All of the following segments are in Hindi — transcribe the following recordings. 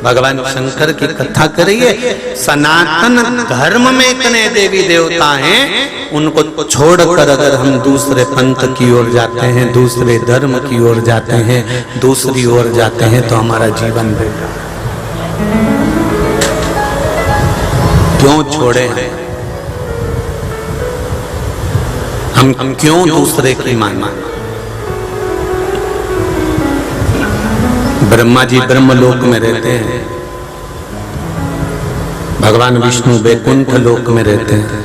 भगवान शंकर की कथा करिए। सनातन धर्म में इतने देवी देवता हैं, उनको छोड़कर अगर हम दूसरे पंथ की ओर जाते हैं, दूसरे धर्म की ओर जाते हैं, दूसरी ओर जाते हैं, तो हमारा जीवन बेकार। क्यों छोड़े हैं हम क्यों दूसरे की माने? ब्रह्मा जी ब्रह्मलोक में रहते हैं, भगवान विष्णु वैकुंठ लोक में रहते हैं,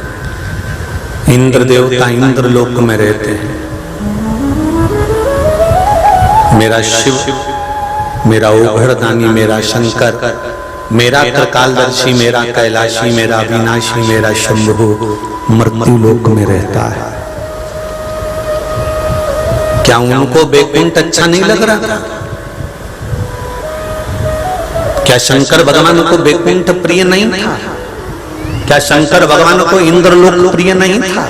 इंद्र देवता इंद्र लोक में रहते हैं। मेरा शिव, मेरा ओघड़दानी, मेरा शंकर, मेरा त्रिकालदर्शी, मेरा कैलाशी, मेरा अविनाशी, मेरा शंभु मृत्यु लोक में रहता है। क्या उनको वैकुंठ अच्छा नहीं लग रहा था? क्या शंकर भगवान को वैकुंठ प्रिय नहीं था? क्या शंकर भगवान को इंद्रलोक प्रिय नहीं था?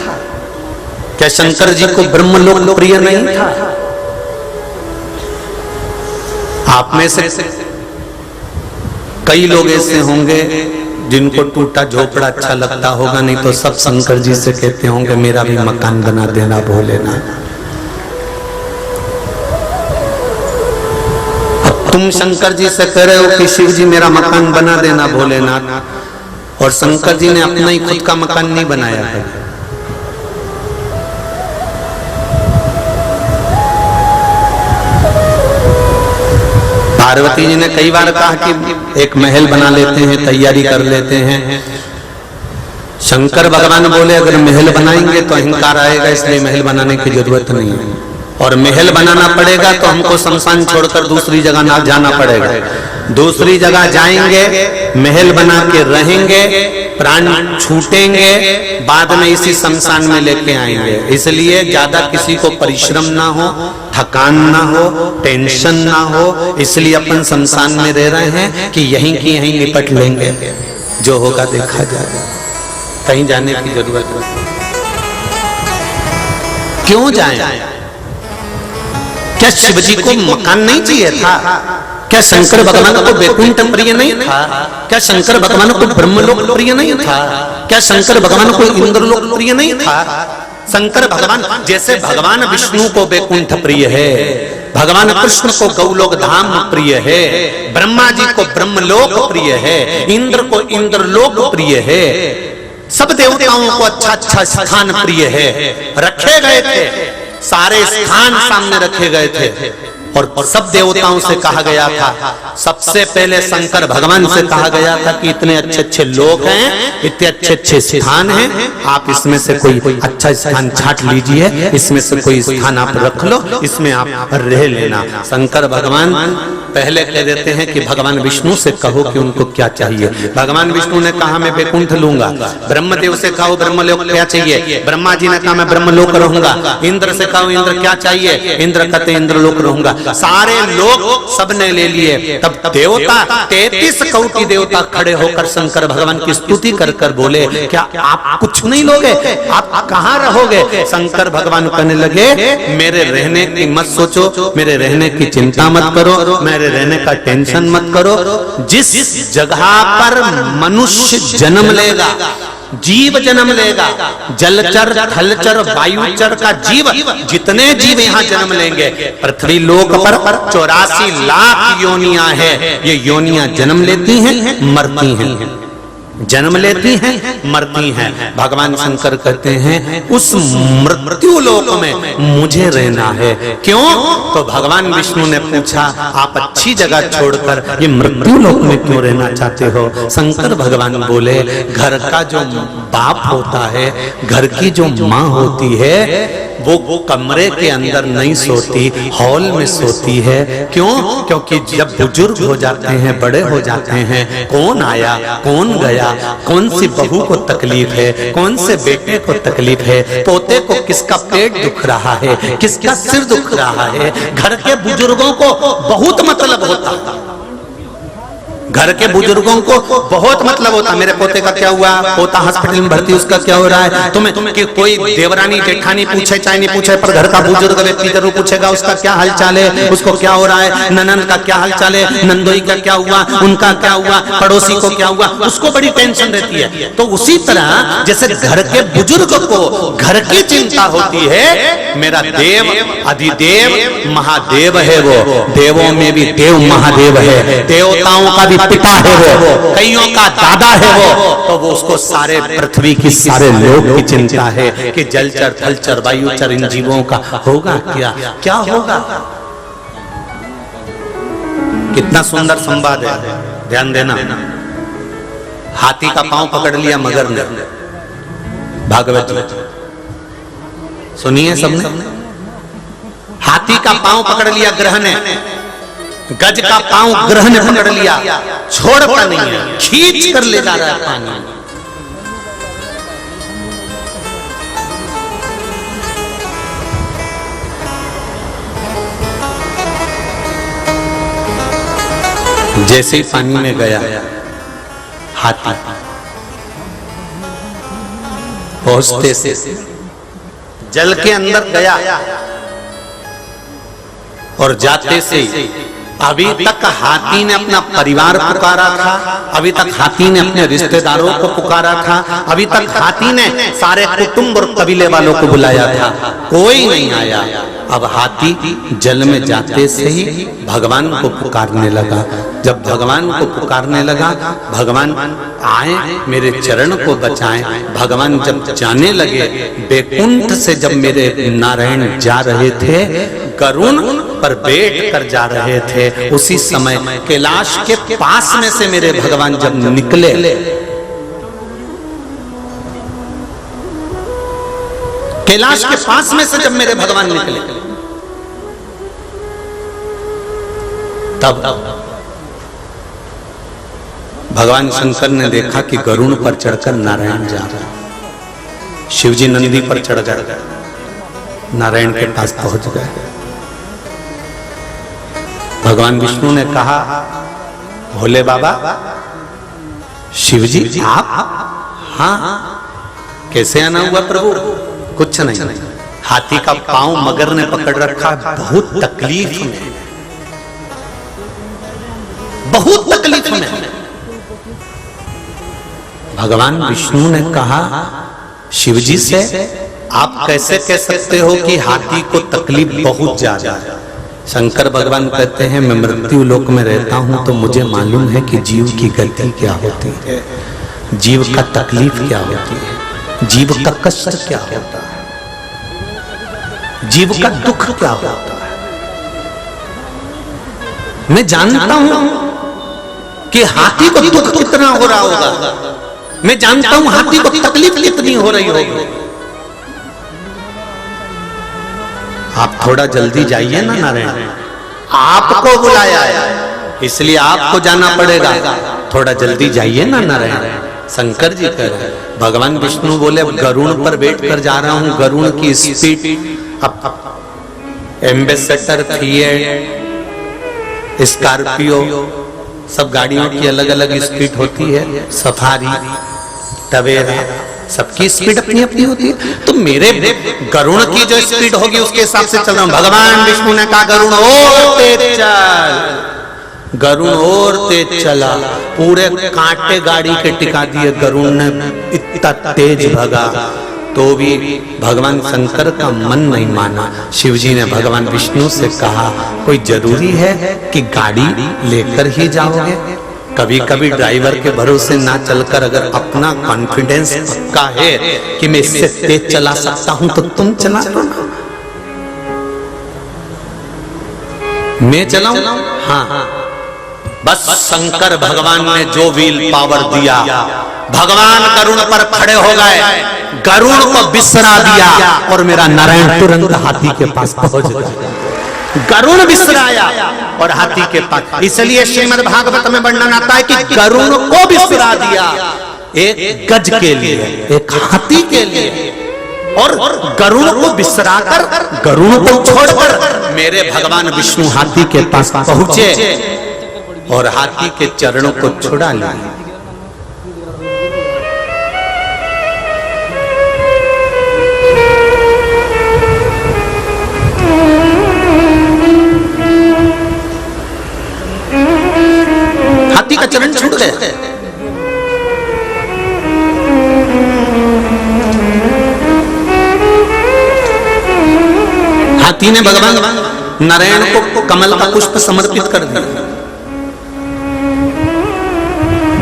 क्या शंकर जी को ब्रह्मलोक प्रिय नहीं था? आप में से कई लोग ऐसे होंगे जिनको टूटा झोपड़ा अच्छा लगता होगा, नहीं तो सब शंकर जी से कहते होंगे मेरा भी मकान बना देना भोलेनाथ। तुम शंकर जी से कह रहे हो कि शिव जी मेरा मकान बना देना भोलेनाथ, और शंकर जी ने अपना ही खुद का मकान नहीं बनाया है। पार्वती जी ने कई बार कहा कि एक महल बना लेते हैं, तैयारी कर लेते हैं। शंकर भगवान बोले अगर महल बनाएंगे तो अहंकार आएगा, इसलिए महल बनाने की जरूरत नहीं है, और महल बनाना पड़ेगा तो हमको शमशान छोड़कर दूसरी जगह ना जाना पड़ेगा। दूसरी जगह जाएंगे, महल बना के रहेंगे, प्राण छूटेंगे, बाद में इसी शमशान में लेके आएंगे। इसलिए ज्यादा किसी को परिश्रम ना हो, थकान ना हो, टेंशन ना हो, इसलिए अपन शमशान में रह रहे हैं कि यहीं की यहीं निपट लेंगे, जो होगा देखा जाएगा, कहीं जाने की जरूरत नहीं। क्यों जाएं? क्या शिव जी को मकान नहीं चाहिए था? क्या शंकर भगवान को वैकुंठ प्रिय नहीं था? क्या शंकर भगवान को ब्रह्मलोक प्रिय नहीं था? क्या शंकर भगवान को इंद्रलोक प्रिय नहीं था? शंकर भगवान जैसे भगवान विष्णु को वैकुंठ प्रिय है, भगवान कृष्ण को गौलोक धाम प्रिय है, ब्रह्मा जी को ब्रह्मलोक प्रिय है, इंद्र को इंद्रलोक प्रिय है, सब देवताओं को अच्छा अच्छा स्थान प्रिय है। रखे गए थे, सारे स्थान सामने रखे गए थे, और सब देवताओं से कहा गया था, सबसे पहले शंकर भगवान से कहा गया था कि इतने अच्छे अच्छे लोग हैं, इतने अच्छे अच्छे स्थान हैं, आप इसमें से कोई अच्छा स्थान छांट लीजिए, इसमें से कोई स्थान आप रख लो, इसमें आप रह लेना। शंकर भगवान पहले कह देते हैं कि भगवान विष्णु से कहो कि उनको क्या चाहिए। भगवान विष्णु ने कहा मैं वैकुंठ लूंगा। ब्रह्मदेव से कहो ब्रह्मलोक क्या चाहिए, ब्रह्मा जी ने कहा मैं ब्रह्मलोक रहूंगा। इंद्र से कहो इंद्र क्या चाहिए, इंद्र कहते इंद्रलोक रहूंगा। सारे लोग सबने ले लिए। तब देवता 33 कोटि देवता खड़े होकर शंकर भगवान की स्तुति कर कर बोले क्या आप कुछ नहीं लोगे, आप कहाँ रहोगे? शंकर भगवान कहने लगे मेरे रहने की मत सोचो, मेरे रहने की चिंता मत करो, मेरे रहने का टेंशन मत करो। जिस जगह पर मनुष्य जन्म लेगा, जीव जन्म लेगा, जलचर थलचर वायुचर का जीव, जितने जीव यहाँ जन्म लेंगे, पृथ्वी लोक पर 84 लाख योनियां हैं। ये योनियां जन्म लेती हैं, मरती हैं, जन्म लेती हैं, मरती हैं। भगवान शंकर कहते हैं उस मृत्यु लोक में मुझे रहना है। क्यों? तो भगवान विष्णु ने पूछा आप अच्छी जगह छोड़कर ये मृत्यु लोक में क्यों रहना चाहते हो? शंकर भगवान बोले घर का जो बाप होता है, घर की जो माँ होती है, वो कमरे के अंदर नहीं सोती, हॉल में सोती है। क्यों? क्योंकि जब बुजुर्ग हो जाते हैं, बड़े हो जाते हैं, कौन आया कौन गया, कौन सी बहू को तकलीफ है, कौन से बेटे को तकलीफ है, पोते को किसका पेट दुख रहा है, किसका सिर दुख रहा है, घर के बुजुर्गों को बहुत मतलब होता। घर के बुजुर्गों को बहुत मतलब होता, मेरे पोते का क्या हुआ, पोता हॉस्पिटल में भर्ती, उसका क्या हो रहा है। तुम्हें कि कोई देवरानी जेठानी पूछे चाहे नहीं पूछे, पर घर का बुजुर्ग व्यक्ति जरूर पूछेगा उसका क्या हालचाल है, उसको क्या हो रहा है, ननंद का क्या हालचाल है, नंदोई का क्या हुआ, उनका क्या हुआ, पड़ोसी को क्या हुआ, उसको बड़ी टेंशन रहती है। तो उसी तरह जैसे घर के बुजुर्ग को घर की चिंता होती है, मेरा देव अधिदेव महादेव है, वो देवों में भी देव महादेव है, देवताओं का भी पिता है वो, कईयों का दादा है वो, तो वो उसको सारे पृथ्वी की सारे लोग की चिंता है कि जलचर थलचर वायुचर इन जीवों का होगा क्या, क्या होगा। कितना सुंदर संवाद है, ध्यान देना। हाथी का पांव पकड़ लिया मगर ने, भागवत में सुनिए सबने। हाथी का पांव पकड़ लिया ग्रह ने, गज का पांव ग्रह ने पकड़ लिया, छोड़ता नहीं है, खींच कर ले जा रहा है पानी। जैसे ही पानी में गया हाथी, पहुंचते से जल के अंदर गया और जाते से अभी तक हाथी ने अपना परिवार पुकारा था, अभी तक हाथी ने अपने रिश्तेदारों को पुकारा था, अभी तक हाथी ने सारे कुटुंब और कबीले वालों को बुलाया था, कोई नहीं आया। अब हाथी जल में जाते से ही भगवान को पुकारने लगा। जब भगवान को पुकारने लगा, भगवान आए मेरे चरण को बचाएं। भगवान जब जाने लगे, बैकुंठ से जब मेरे नारायण जा रहे थे, गरुण पर बैठ कर जा रहे थे, उसी समय कैलाश के पास में से मेरे भगवान जब निकले, कैलाश के पास में से जब मेरे भगवान निकले, तब भगवान शंकर ने देखा कि गरुड़ पर चढ़कर नारायण जा रहा है। शिवजी नंदी पर चढ़ गए, नारायण के पास पहुंच गए। भगवान विष्णु ने कहा, भोले बाबा शिवजी आप? हाँ, कैसे आना हुआ प्रभु? कुछ नहीं, हाथी का पांव मगर ने पकड़ रखा, बहुत तकलीफ में, बहुत तकलीफ में। भगवान विष्णु ने कहा शिवजी से, आप कैसे कह सकते हो कि हाथी को तकलीफ बहुत ज्यादा है? शंकर भगवान कहते हैं, मैं मृत्यु लोक में रहता हूं तो मुझे मालूम है कि जीव की गति क्या होती है, जीव का तकलीफ क्या होती है, जीव का कष्ट क्या होता है, जीव का दुख क्या होता है। मैं जानता हूं कि हाथी को दुख कितना हो रहा होगा, मैं जानता हूं हाथी को तकलीफ कितनी हो रही होगी। आप थोड़ा जल्दी जाइए ना नारायण, आपको बुलाया है इसलिए आपको जाना पड़ेगा, थोड़ा जल्दी जाइए ना नारायण। शंकर जी कह रहे, भगवान विष्णु बोले, गरुड़ पर बैठ कर जा रहा हूं, गरुड़ की स्पीड, अब एम्बेसडर, फिएट, स्कॉर्पियो, सब गाड़ियों की अलग अलग स्पीड होती है, सफारी, टवेरा, सबकी स्पीड अपनी अपनी होती है। तो मेरे गरुड़ की जो स्पीड होगी उसके हिसाब से चल रहा हूं। भगवान विष्णु ने कहा, गरुड़ और तेज चल, गरुड़ और तेज चला, पूरे कांटे गाड़ी के टिका दिए, गरुड़ ने इतना तेज भगा, तो भी भगवान शंकर का मन नहीं माना। शिवजी ने भगवान विष्णु से कहा, कोई जरूरी है कि गाड़ी लेकर ही जाओगे? कभी कभी ड्राइवर के भरोसे ना चलकर अगर अपना कॉन्फिडेंस पक्का है कि मैं इससे तेज चला सकता हूं तो तुम चला लो ना, मैं चलाऊं? हाँ, बस शंकर भगवान ने जो व्हील पावर दिया, भगवान गरुड़ पर खड़े हो गए, गरुड़ को बिसरा दिया और मेरा नारायण तुरंत हाथी के पास पहुंच गया। गरुड़ बिसराया और हाथी के पास। इसलिए श्रीमद् भागवत में वर्णन आता है कि गरुड़ को बिसरा दिया, एक गज के लिए, एक हाथी के लिए, और गरुड़ को बिसराकर, गरुड़ को छोड़कर मेरे भगवान विष्णु हाथी के पास पहुंचे। और हाथी के चरणों को छुड़ा लिया। हाथी का चरण छूट गया। हाथी ने भगवान नारायण को कमल का पुष्प समर्पित कर दिया।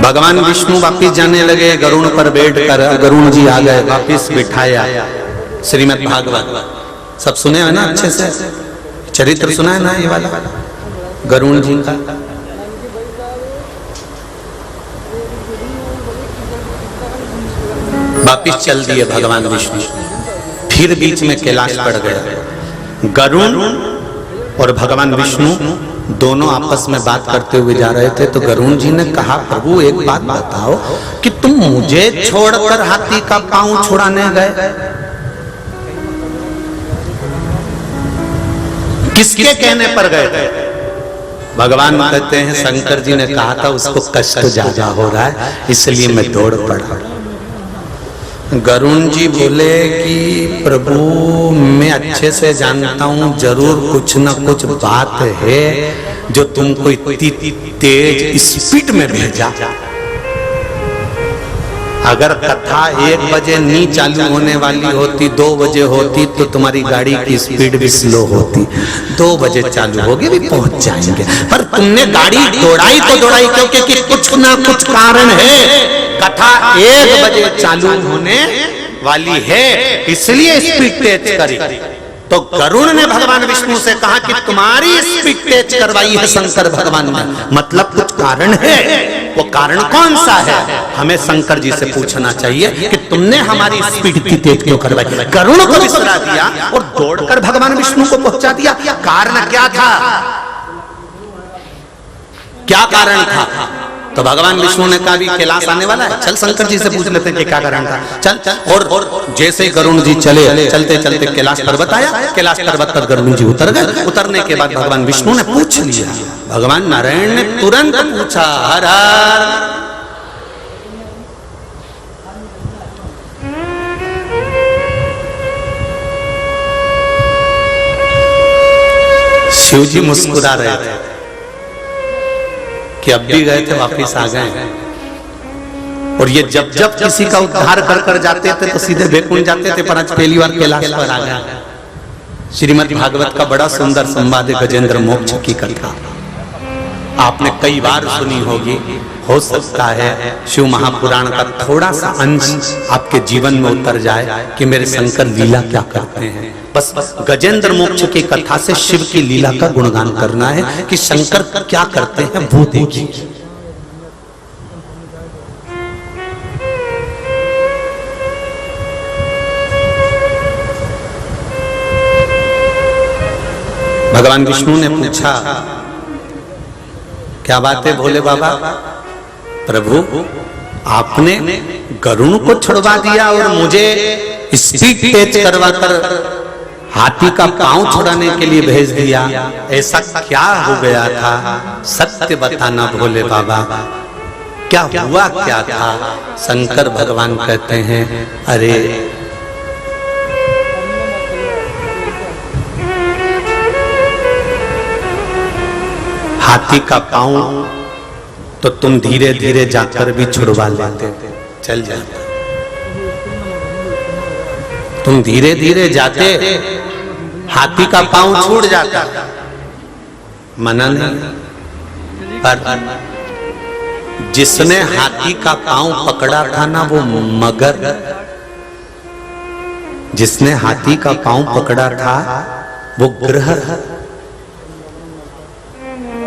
भगवान विष्णु वापिस जाने लगे, गरुड़ पर बैठकर गरुड़ जी आ गए, वापिस बिठाया। श्रीमद् भागवत सब सुने हैं ना, अच्छे से चरित्र सुना है ना ये वाला गरुड़ जी का। वापिस चल दिए भगवान विष्णु। फिर बीच में कैलाश पड़ गया। गरुड़ और भगवान विष्णु दोनों आपस में बात करते हुए जा रहे थे, तो गरुड़ जी ने कहा, प्रभु एक बात बताओ कि तुम मुझे छोड़कर हाथी का पांव छुड़ाने गए, किसके कहने पर गए? भगवान कहते हैं, शंकर जी ने कहा था उसको कष्ट ज्यादा हो रहा है इसलिए मैं दौड़ पड़ा। गरुड़ जी बोले कि प्रभु मैं अच्छे से जानता हूं, जरूर कुछ न कुछ बात है जो तुमको इतनी तेज स्पीड में भेजा। अगर कथा 1 बजे नहीं चालू होने वाली होती, 2 बजे होती तो तुम्हारी गाड़ी की स्पीड भी स्लो होती। 2 बजे चालू होगी भी पहुंच जाएंगे, पर तुमने गाड़ी दौड़ाई तो दौड़ाई क्योंकि कुछ ना कुछ कारण है। कथा 1 बजे चालू होने वाली है इसलिए स्पीड तेज करी। तो गरुड़ ने भगवान विष्णु से कहा कि तुम्हारी स्पीड तेज करवाई है शंकर भगवान ने, मतलब कुछ कारण है। वो कारण कौन सा है हमें शंकर जी से पूछना चाहिए कि तुमने हमारी स्पीड इतनी तेज क्यों करवाई। गरुड़ को विसरा दिया और दौड़कर भगवान विष्णु को पहुंचा दिया। कारण क्या था, क्या कारण था? तो भगवान विष्णु ने कहा भी कैलाश आने वाला है, चल शंकर जी से पूछ लेते हैं कि क्या कारण था। चल चल और जैसे गरुड़ जी चले, चलते चलते कैलाश पर्वत आया। कैलाश पर्वत पर गरुड़ जी उतर गए। उतरने के बाद भगवान विष्णु ने पूछ लिया। भगवान नारायण ने तुरंत पूछा, हर हर। शिव जी मुस्कुरा रहे थे कि अब भी गए थे वापिस आ गए। और ये जब जब किसी का उद्धार कर कर जाते थे तो सीधे वैकुंठ जाते थे, पर आज पहली बार कैलाश पर आ गए। श्रीमद् भागवत का बड़ा सुंदर संवाद है गजेंद्र मोक्ष की कथा, आपने कई बार सुनी होगी। हो सकता है शिव महापुराण का थोड़ा सा अंश आपके जीवन में उतर जाए कि मेरे शंकर लीला क्या करते हैं। बस गजेंद्र मोक्ष की कथा से शिव की लीला का गुणगान करना है कि शंकर क्या करते हैं वो देखिए। भगवान विष्णु ने पूछा, क्या बात है भोले बाबा? प्रभु आपने गरुड़ को छुड़वा दिया और मुझे स्पीड तेज करवाकर हाथी का पांव छुड़ाने के लिए भेज दिया, ऐसा क्या हो गया था? सत्य बताना भोले बाबा, क्या हुआ क्या था? शंकर भगवान कहते हैं, अरे हाथी का पांव तो तुम धीरे धीरे जाकर भी छुड़वा लेते, चल जाते। तुम धीरे धीरे जाते, हाथी का पांव छूट जाता, मना नहीं। पर जिसने हाथी का पांव पकड़ा था ना वो मगर, जिसने हाथी का पांव पकड़ा था वो ग्रह,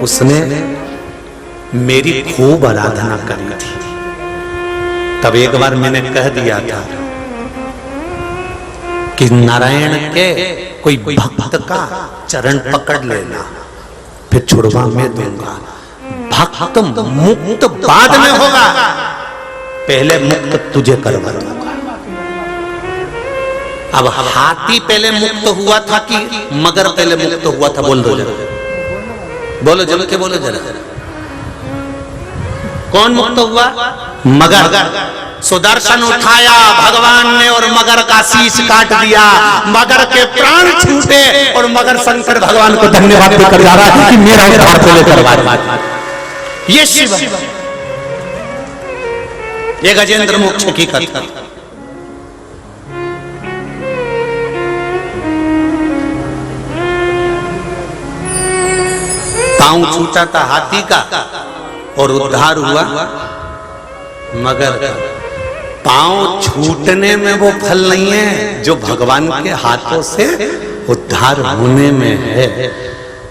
उसने मेरी खूब आराधना करी थी। तब एक बार मैंने कह दिया था कि नारायण के कोई भक्त का चरण पकड़ लेना, फिर छुड़वा मैं दूंगा। भक्त मुक्त बाद में होगा, पहले मुक्त तुझे करवा दूंगा। अब हाथी पहले मुक्त हुआ था कि मगर पहले मुक्त हुआ था? बोल दो जरा, बोलो जरा के बोलो जरा। कौन मुक्त हुआ? मगर। सुदर्शन उठाया भगवान ने और मगर का शीश काट दिया, मगर के प्राण छूटे और मगर शंकर भगवान को धन्यवाद देकर जा रहा है कि मेरा उद्धार को लेकर। ये शिव, ये गजेंद्र मोक्ष की कथा। पांव छूटा था हाथी का और उद्धार हुआ मगर। पांव छूटने में वो फल नहीं है जो भगवान के हाथों से उद्धार होने में है।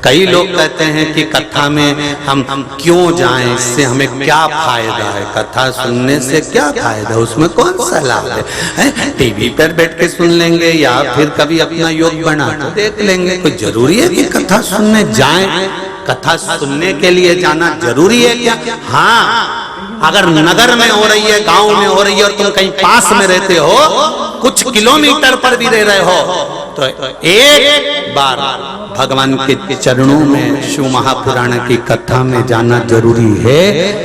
कई लोग कहते हैं कि कथा में हम क्यों जाएं, इससे हमें क्या फायदा है, कथा सुनने से क्या फायदा है, उसमें कौन सा लाभ है? टीवी पर बैठ के सुन लेंगे या फिर कभी अपना योग बना तो देख लेंगे। कोई जरूरी है कि कथा सुनने जाएं? कथा सुनने के लिए जाना जरूरी है क्या? हाँ, अगर नगर में हो रही है, गांव में हो रही है और तुम कहीं पास में रहते हो, कुछ किलोमीटर पर भी रह रहे हो, तो एक बार भगवान के चरणों में शिव महापुराण की कथा में जाना जरूरी है।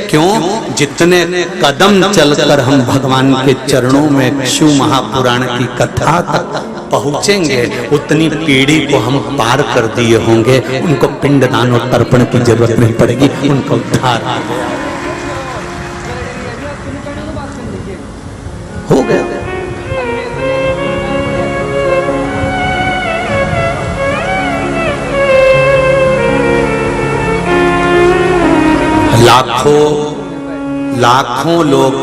क्यों? जितने कदम चलकर हम भगवान के चरणों में शिव महापुराण की कथा तक पहुंचेंगे, उतनी पीढ़ी को हम पार कर दिए होंगे। उनको पिंडदान और तर्पण की जरूरत नहीं पड़ेगी, उनको उद्धार हो गया। लाखों लोग,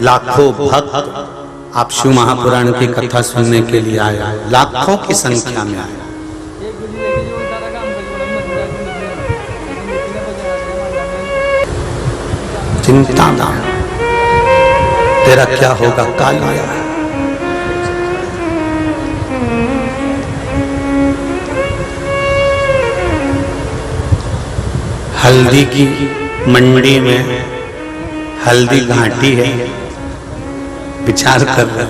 लाखों भक्त आप शिव महापुराण की कथा सुनने के लिए आए, लाखों की संख्या में आए। चिंता ना, तेरा क्या होगा कालिया। हल्दी की मंडी में हल्दी घाटी है, विचार कर रहे,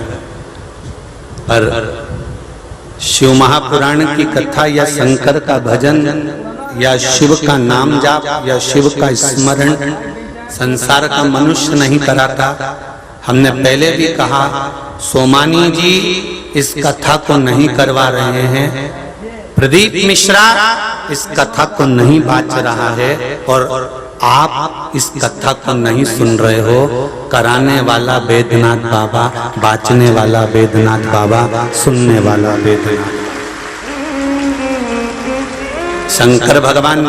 पर शिव महापुराण की कथा या शंकर का भजन या शिव का नाम जाप या शिव का स्मरण संसार का मनुष्य नहीं कराता। हमने पहले भी कहा, सोमानी जी इस कथा को नहीं करवा रहे हैं, प्रदीप मिश्रा इस कथा को नहीं बाच रहा है और आप इस कथा को नहीं सुन रहे हो। कराने वाला बैद्यनाथ बाबा, बाचने वाला बैद्यनाथ बाबा, सुनने वाला बैद्यनाथ। शंकर भगवान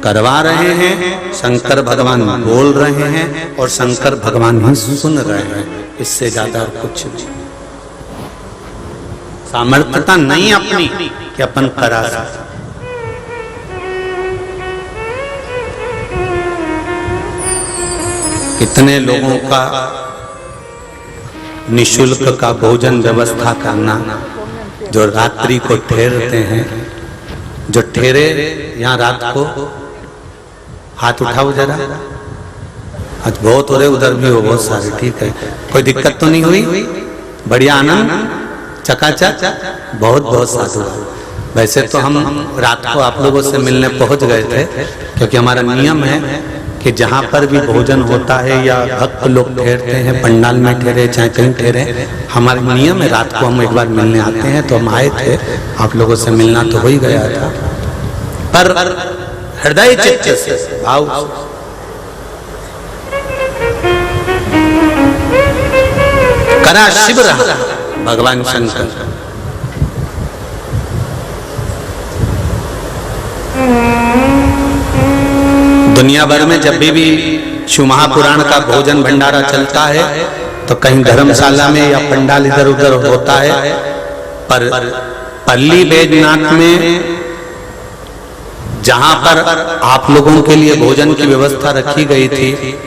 करवा रहे हैं, शंकर भगवान बोल रहे हैं और शंकर भगवान ही सुन रहे हैं। इससे ज्यादा कुछ नहीं। सामर्थ्यता नहीं अपनी कि अपन करा सकते। कितने लोगों का निशुल्क का भोजन व्यवस्था करना, जो रात्रि को ठहरते हैं, जो ठहरे यहाँ रात को, हाथ उठाओ जरा। आज बहुत हो रहे, उधर भी हो बहुत सारे, ठीक है, कोई दिक्कत तो नहीं हुई? बढ़िया आनंद, चकाचक, बहुत बहुत साधु। वैसे तो हम रात को आप लोगों से मिलने पहुंच गए थे, क्योंकि हमारा नियम है कि जहाँ पर भी भोजन होता है या भक्त लोग ठहरते हैं, पंडाल में ठहरे चाहे कहीं ठहरे, हमारा नियम है रात को हम एक बार मिलने आते हैं। तो हम आए थे, आप लोगों से मिलना तो हो ही गया था, पर हृदय चित्त से भाव करा शिव रहा भगवान शंकर। दुनिया भर में जब भी शिव महापुराण का भोजन भंडारा चलता है तो कहीं धर्मशाला में या पंडाल इधर उधर होता है, पर पल्ली बैजनाथ में जहां पर आप लोगों के लिए भोजन की व्यवस्था रखी गई थी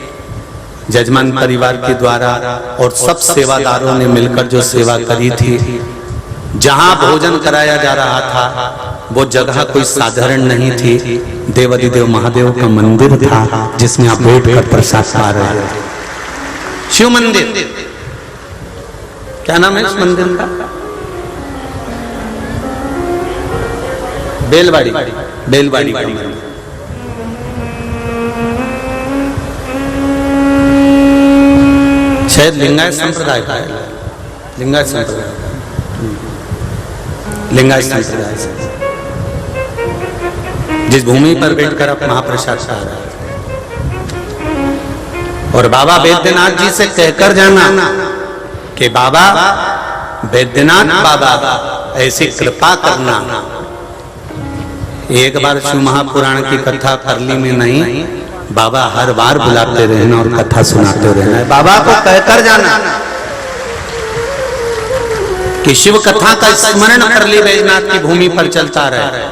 जजमान परिवार के द्वारा और सब सेवादारों ने मिलकर जो सेवा करी थी, जहां भोजन कराया जा रहा था वो जगह कोई साधारण नहीं थी। देवाधिदेव महादेव का मंदिर था जिसमें आप बैठ कर प्रसाद पा रहे थे। शिव मंदिर, क्या नाम है इस मंदिर का? बेलवाड़ी, बेलवाड़ी का मंदिर। शायद लिंगायत संप्रदाय का है, लिंगायत संप्रदाय, लिंगायत संप्रदाय से जिस भूमि पर बैठकर आप महाप्रसाद खा रहे हैं। और बाबा वैद्यनाथ जी से कहकर जाना कि बाबा वैद्यनाथ बाबा ऐसी कृपा करना। एक बार शिव महापुराण की कथा करली में नहीं, बाबा हर बार बुलाते रहना और कथा सुनाते रहना। बाबा को कहकर जाना कि शिव कथा का स्मरण करली बैजनाथ की भूमि पर चलता रहे।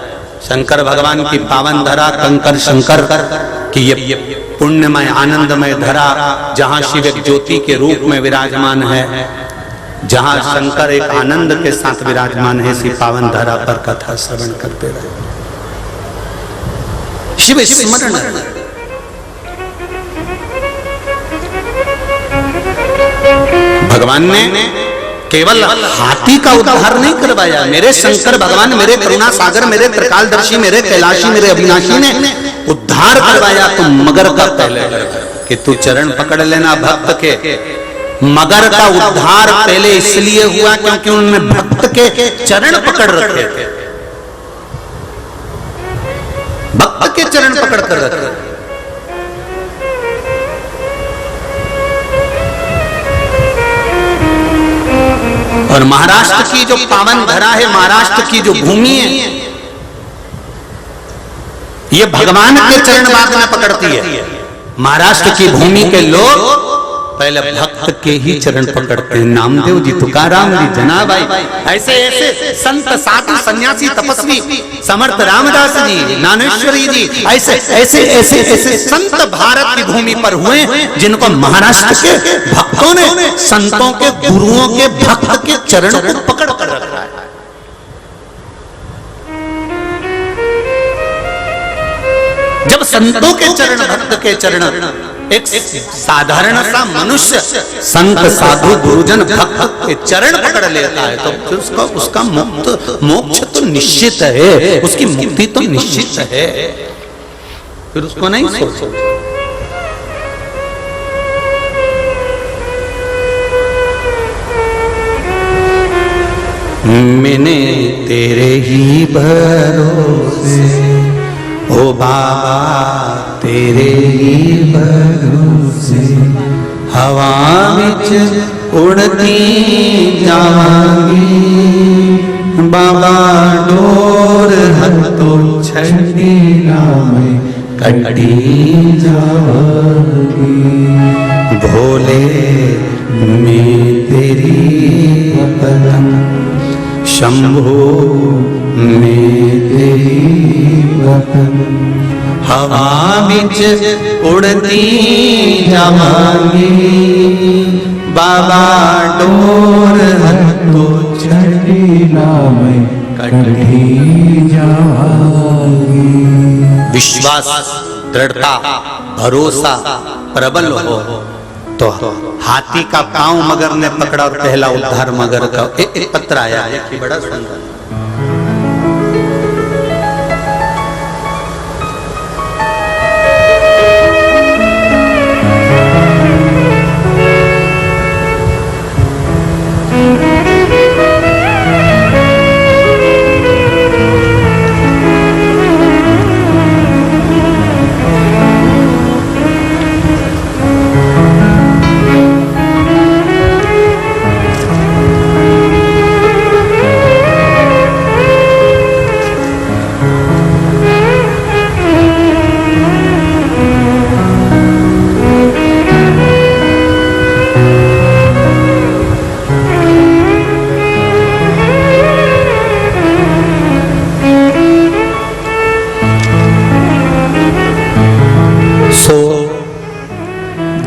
शंकर भगवान की पावन धरा, कंकर शंकर की ये पुण्यमय आनंदमय धरा, जहां शिव एक ज्योति के रूप में विराजमान है, जहां शंकर एक आनंद के साथ विराजमान है, इसी पावन धरा पर कथा श्रवण करते रहे। शिव स्मरण। भगवान ने केवल हाथी का उद्धार नहीं करवाया, मेरे शंकर भगवान, मेरे करुणा सागर, मेरे त्रिकालदर्शी, मेरे कैलाशी, मेरे अविनाशी ने उद्धार करवाया तो मगर का पहले कि तू चरण पकड़ लेना भक्त के। मगर का उद्धार पहले इसलिए हुआ क्योंकि उन्होंने भक्त के चरण पकड़ रखे थे, भक्त के चरण पकड़ कर रखे। और महाराष्ट्र की जो पावन धरा है, महाराष्ट्र की जो भूमि है, ये भगवान के चरण बाद में पकड़ती है। महाराष्ट्र की भूमि के लोग पहले भक्त के ही चरण पकड़ते हैं। नामदेव जी, तुकाराम जी, जनाबाई, ऐसे ऐसे संत साधु सन्यासी तपस्वी, समर्थ रामदास जी, ज्ञानेश्वरी जी, ऐसे ऐसे ऐसे ऐसे संत भारत की भूमि पर हुए जिनको महाराष्ट्र के भक्तों ने, संतों के, गुरुओं के, भक्त के चरण को पकड़ कर रखा है। जब संतों के चरण, भक्त के चरण, एक साधारण सा मनुष्य संत साधु गुरुजन भक्त के चरण पकड़ लेता है तो फिर उसका मोक्ष तो निश्चित है, उसकी मुक्ति तो निश्चित है, फिर उसको नहीं सोचो। मैंने तेरे ही भरोसे ओ बाबा, तेरे ही भरोसे हवा विच उड़ती जावांगी। बाबा डोर हथों छड़ी नामे कटी जावांगी। भोले मैं तेरी कदम, शंभो मैं तेरी वतन, हवा विच उड़ती जावांगी। बाबा डोर हथों छड़ी नामे कटी जावांगी। विश्वास, दृढ़ता, भरोसा प्रबल हो तो हाथी का पांव मगर ने पकड़ा और पहला उद्धार मगर का। एक पत्र आया है कि बड़ा सुंदर,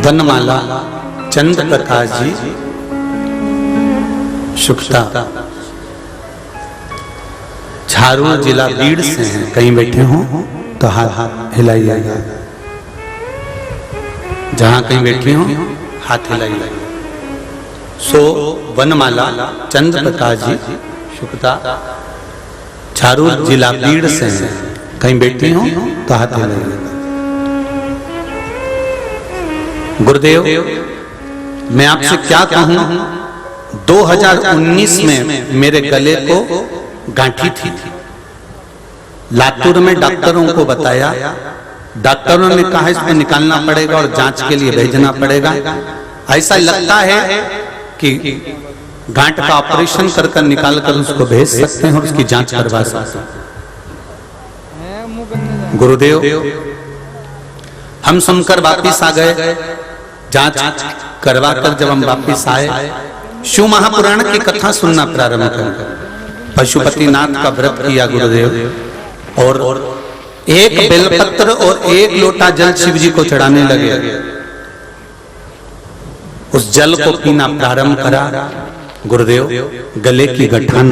वनमाला चंद्र प्रकाश जी शुक्ता, झारू जिला बीड़ से हैं। कहीं बैठे हो तो हाथ हिलाइएगा, जहां कहीं बैठे हो हाथ हिलाइएगा। सो वनमाला चंद्र प्रकाश जी शुक्ता, झारू जिला बीड़ से हैं। कहीं बैठे हो तो हाथ हिलाइएगा। गुरुदेव मैं आपसे क्या कहूं, 2019 में मेरे गले को गांठी थी। लातूर में डॉक्टरों को बताया, डॉक्टरों ने कहा इसको निकालना पड़ेगा और जांच के लिए भेजना पड़ेगा। ऐसा लगता है कि गांठ का ऑपरेशन कर निकाल कर उसको भेज सकते हैं और उसकी जांच करवा सकते हैं। गुरुदेव, हम सुनकर वापिस आ गए, जांच करवा कर जब हम वापिस आए, शिव महापुराण की कथा सुनना प्रारंभ कर पशुपतिनाथ का व्रत किया गुरुदेव, और एक बेलपत्र और एक लोटा जल शिव जी को चढ़ाने लगे। उस जल को पीना प्रारंभ करा। गुरुदेव, गले की गठान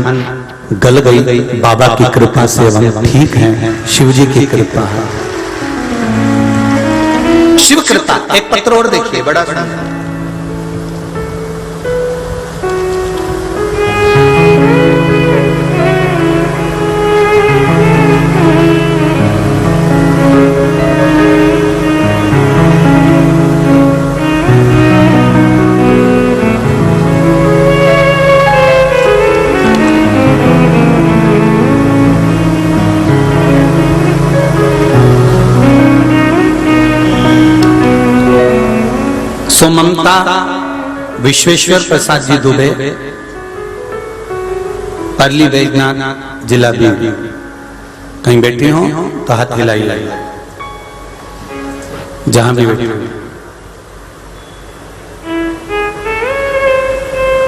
गल गई। बाबा की कृपा से हम ठीक हैं, शिव जी की कृपा है, शिव कृपा। एक पत्र और देखिए, बड़ा सुंदर। सो ममता विश्वेश्वर प्रसाद जी दुबे, परली बैजनाथ, जिला बीवी। कहीं बैठी हो तो हाथ हिलाई, जहां भी बैठी हो।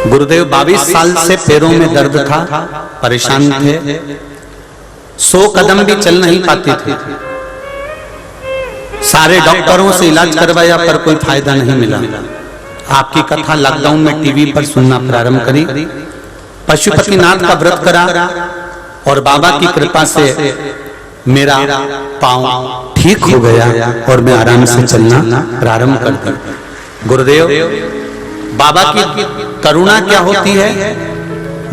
गुरुदेव 22 साल से पैरों में दर्द था, परेशान थे, 100 कदम भी चल नहीं पाती थी। सारे डॉक्टरों से इलाज करवाया पर कोई फायदा नहीं मिला। आपकी कथा लॉकडाउन में टीवी पर सुनना प्रारंभ करी, पशुपतिनाथ का व्रत करा और बाबा की कृपा से मेरा पांव ठीक हो गया और मैं आराम से चलना प्रारंभ कर दी। गुरुदेव, बाबा की करुणा क्या होती है।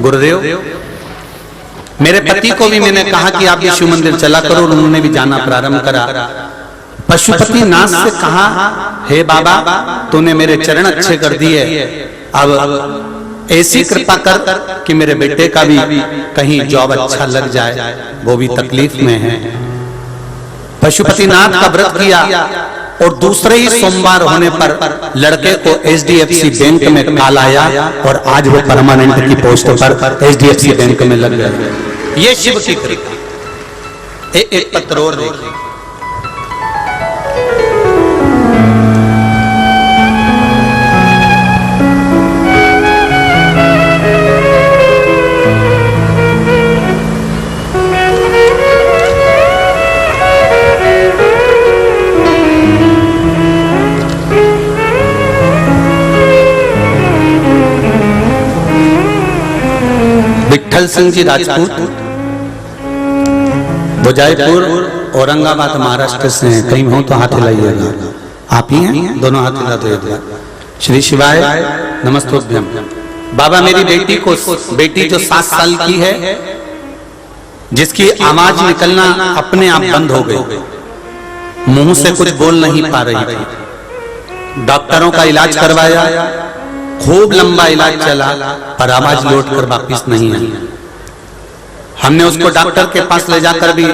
गुरुदेव, मेरे पति को भी मैंने कहा कि आप भी शिव मंदिर चला करो, उन्होंने भी जाना प्रारंभ करा। पशुपतिनाथ से कहा, हे बाबा, तूने मेरे चरण अच्छे कर दिए, अब ऐसी कृपा कर कि मेरे बेटे का भी कहीं जॉब अच्छा लग जाए, वो भी तकलीफ में है। पशुपतिनाथ का व्रत किया और दूसरे ही सोमवार होने पर लड़के को HDFC बैंक में कॉल आया और आज वो परमानेंट की पोस्ट पर HDFC बैंक में लग गया। ये शिव की कृपा। एक पत्र और देखिए। विठल सिंह जी राजपूत, वो जयपुर औरंगाबाद महाराष्ट्र से हैं। कहीं हो तो हाथ हिलाइएगा। आप ही हैं, दोनों हाथ हिला दो एक बार। श्री शिवाय नमस्तोभ्यम। बाबा, मेरी बेटी जो 7 साल की है, जिसकी आवाज निकलना अपने आप बंद हो गई, मुंह से कुछ बोल नहीं पा रही थी। डॉक्टरों का इलाज करवाया, खूब लंबा इलाज चला, पर आवाज लौट कर वापिस नहीं आई। हमने उसको डॉक्टर के पास ले जाकर भी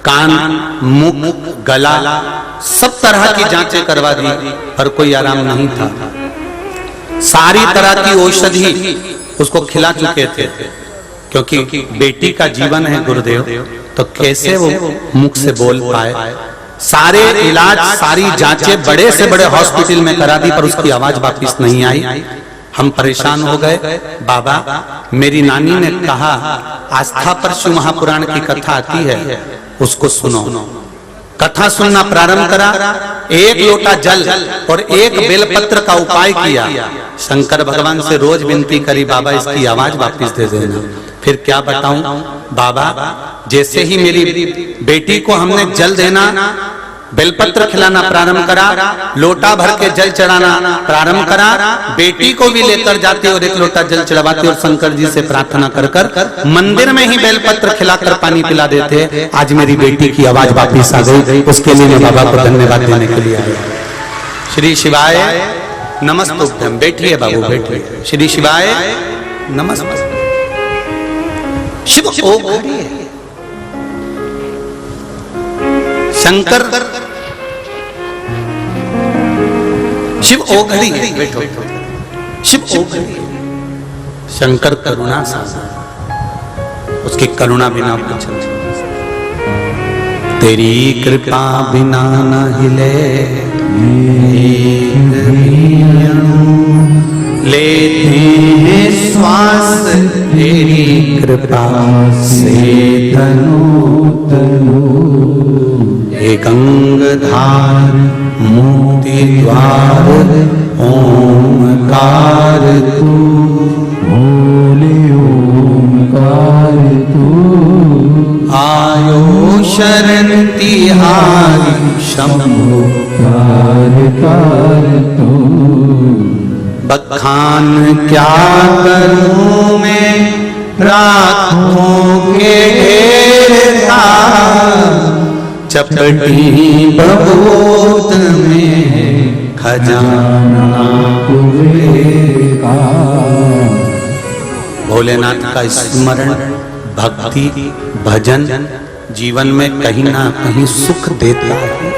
कान, मुख, गला, सब तरह की जांचें करवा दी, पर कोई आराम नहीं था। सारी तरह की औषधि उसको खिला चुके थे, क्योंकि बेटी का जीवन है गुरुदेव, तो कैसे वो मुख से बोल पाए। सारे इलाज, सारी जांचें बड़े से बड़े हॉस्पिटल में करा दी, पर उसकी आवाज वापिस नहीं आई। हम परेशान हो गए। बाबा, मेरी नानी ने कहा, आस्था पर शिव महापुराण की कथा आती है, उसको सुनो। कथा सुनना प्रारंभ करा। एक लोटा जल और एक बेलपत्र का उपाय किया। शंकर भगवान से रोज विनती करी, बाबा इसकी आवाज वापिस दे देना। फिर क्या बताऊं बाबा, जैसे ही मेरी बेटी को हमने जल देना, बेलपत्र खिलाना प्रारंभ करा, लोटा भर के जल चढ़ाना प्रारंभ करा, बेटी को भी लेकर जाते और एक लोटा जल चढ़ाते और शंकर जी से प्रार्थना कर कर मंदिर में ही बेलपत्र खिलाकर पानी पिला देते। आज मेरी बेटी की आवाज वापिस आ गई। उसके लिए मैं बाबा को धन्यवाद देने के लिए आया। श्री शिवाय नमस्तुभ्यम। बैठिए बाबू, बैठिए। श्री शिवाय नमस्ते। शिव ओ घड़ी है, शंकर शिव ओ घड़ी है। बैठो, शिव ओ घड़ी है। शंकर करुणा सागर, उसकी करुणा बिना कुछ नहीं। तेरी कृपा बिना न हिले लेते हैं श्वास, तेरी कृपा से तनु तनु। हे गंगाधार मोती द्वार ओमकार तू, भोले ओमकार तू। आयो शरण तिहारी शंभो कार तू। बखान क्या करूं मैं रातों के ढेर का, चपटी बबूत में खजाना का। भोलेनाथ का स्मरण, भक्ति, भजन जीवन में कहीं ना कहीं सुख देता है।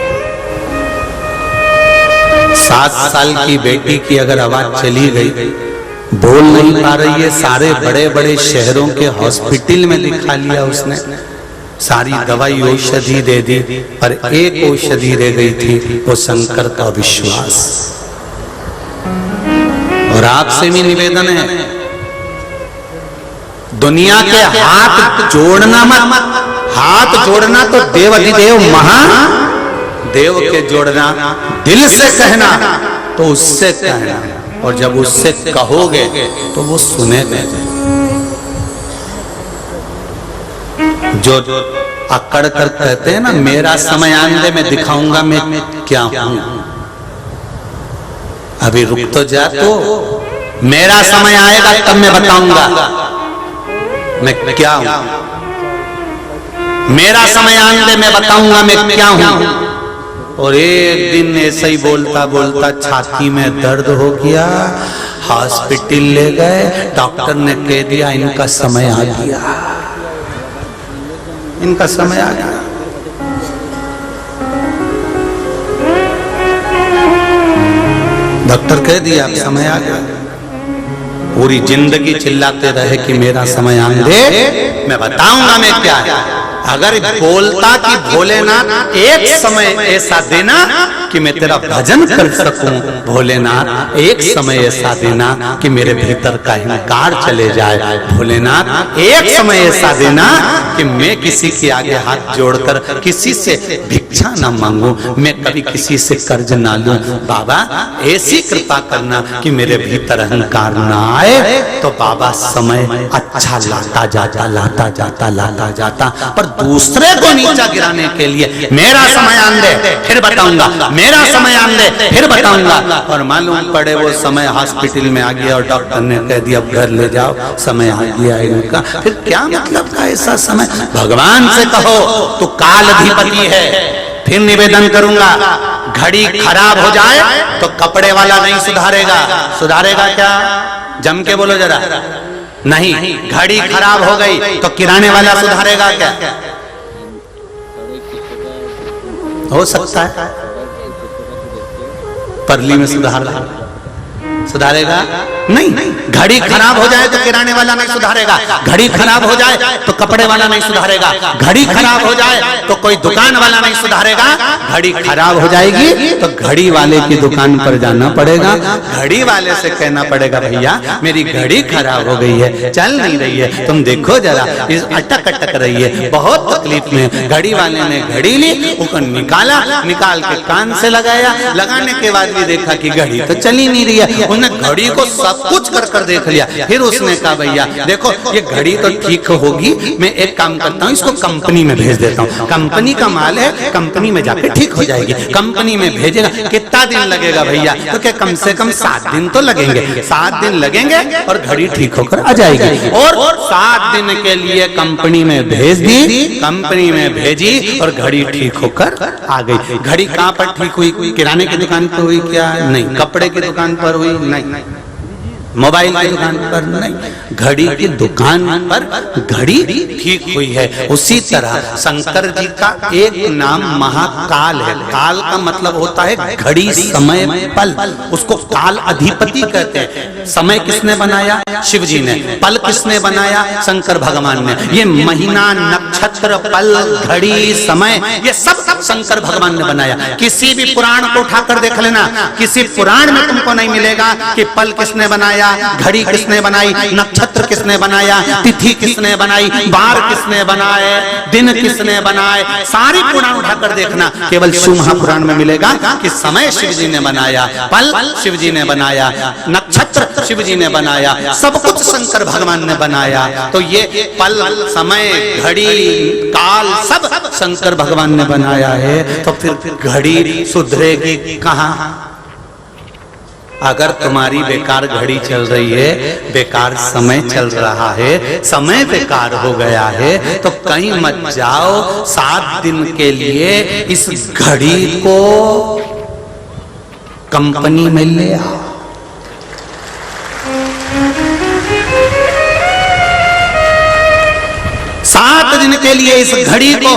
7 साल की बेटी की अगर आवाज चली गई, बोल नहीं पा रही है, सारे बड़े बड़े शहरों के हॉस्पिटल में दिखा लिया उसने, सारी दवाई औषधि दे दी, पर एक औषधि रह गई थी, वो शंकर का विश्वास। और आपसे भी निवेदन है, दुनिया के हाथ जोड़ना मत। हाथ जोड़ना तो देव अधिदेव महादेव के जोड़ना, दिल से कहना तो उससे कहना, और जब उससे कहोगे तो वो सुनेगा। जो अकड़ कर कहते हैं ना, मेरा समय आने दे, मैं दिखाऊंगा मैं क्या हूं। अभी रुक तो जा, तो मेरा समय आएगा तब मैं बताऊंगा मैं क्या हूं। मेरा समय आने दे, मैं बताऊंगा मैं क्या हूं। और एक दिन ऐसे ही बोलता बोलता छाती में दर्द हो गया, हॉस्पिटल ले गए, डॉक्टर ने कह दिया इनका समय आ गया, इनका समय आ गया। डॉक्टर कह दिया अब समय आ गया। पूरी जिंदगी चिल्लाते रहे कि मेरा समय आने दे, मैं बताऊंगा मैं क्या है। अगर बोलता कि भोलेनाथ एक समय ऐसा देना कि मैं तेरा भजन कर सकूं, भोलेनाथ एक समय ऐसा देना कि मेरे भीतर का अहंकार चले जाए, भोलेनाथ एक समय ऐसा देना कि मैं किसी के आगे हाथ जोड़कर किसी से भिक्षा ना मांगू, मैं कभी किसी से कर्ज ना लूं। बाबा ऐसी कृपा करना कि मेरे भीतर अहंकार ना आए। तो बाबा समय अच्छा लाता जाता, लाता जाता, लाता जाता, पर दूसरे को नीचा गिराने के लिए मेरा समय आन दे फिर बताऊंगा, मेरा समय आन दे फिर बताऊंगा। और मालूम पड़े वो समय हॉस्पिटल में आ गया और डॉक्टर ने कह दिया अब घर ले जाओ, समय आ गया इनका। फिर क्या मतलब का ऐसा समय? भगवान से कहो तू काल अधिपति है। फिर निवेदन करूंगा, घड़ी खराब हो जाए तो कपड़े वाला नहीं सुधारेगा। सुधारेगा क्या? जम के बोलो जरा। नहीं, घड़ी खराब हो गई तो किराने वाला सुधारेगा क्या? हो सकता है परली में सुधारेगा नहीं। घड़ी खराब हो जाए तो किराने वाला नहीं सुधारेगा, घड़ी खराब हो जाए तो कपड़े वाला नहीं सुधारेगा, घड़ी खराब हो जाए तो कोई दुकान वाला नहीं सुधारेगा। घड़ी खराब हो जाएगी तो घड़ी वाले की दुकान पर जाना पड़ेगा, घड़ी वाले से कहना पड़ेगा भैया मेरी घड़ी खराब हो गई है, चल नहीं रही है, तुम देखो जरा, इस अटक अटक रही है, बहुत तकलीफ में। घड़ी वाले ने घड़ी ली, उसको निकाला, निकाल के कान से लगाया, लगाने के बाद भी देखा कि घड़ी तो चली नहीं रही है। उन्हें घड़ी को सब सब कुछ कर कर देख लिया। फिर उसने कहा भैया देखो ये घड़ी तो ठीक होगी, मैं एक काम करता हूँ इसको कंपनी में भेज देता हूँ, कंपनी का माल है, कंपनी में जाके ठीक हो जाएगी। कंपनी में भेजेगा, कितना दिन लगेगा भैया? तो क्या कम से कम 7 दिन तो लगेंगे, 7 दिन लगेंगे और घड़ी ठीक होकर आ जाएगी। और 7 दिन के लिए कंपनी में भेज दी, कंपनी में भेजी और घड़ी ठीक होकर आ गई। घड़ी कहाँ पर ठीक हुई? किराने की दुकान पर हुई क्या? नहीं। कपड़े की दुकान पर हुई? नहीं। मोबाइल की दुकान पर नहीं, घड़ी की दुकान पर घड़ी ठीक हुई है। उसी तरह शंकर जी का एक नाम महाकाल है। काल का मतलब होता है घड़ी, समय, पल। उसको काल अधिपति कहते हैं। समय किसने बनाया? शिव जी ने। पल किसने बनाया? शंकर भगवान ने। ये महीना, नक्षत्र, पल, घड़ी, समय, ये सब शंकर भगवान ने बनाया। किसी भी पुराण को उठाकर देख लेना, किसी पुराण में तुमको नहीं मिलेगा कि पल किसने बनाया, घड़ी किसने बनाई, नक्षत्र किसने बनाया, तिथि किसने बनाई, बार किसने बनाए, दिन किसने बनाए। सारी पुराण उठाकर देखना, केवल शिव महापुराण में मिलेगा कि समय शिव जी ने बनाया, पल शिव जी ने बनाया, नक्षत्र शिव जी ने बनाया, सब कुछ शंकर भगवान ने बनाया। तो ये पल, समय, घड़ी, काल सब शंकर भगवान ने बनाया है। तो फिर घड़ी सुधरेगी कहाँ? अगर तुम्हारी बेकार घड़ी चल रही है, बेकार समय चल रहा है, समय बेकार हो गया है, तो कहीं मत जाओ, 7 दिन के लिए इस घड़ी को कंपनी में ले आओ। सात दिन के लिए इस घड़ी को,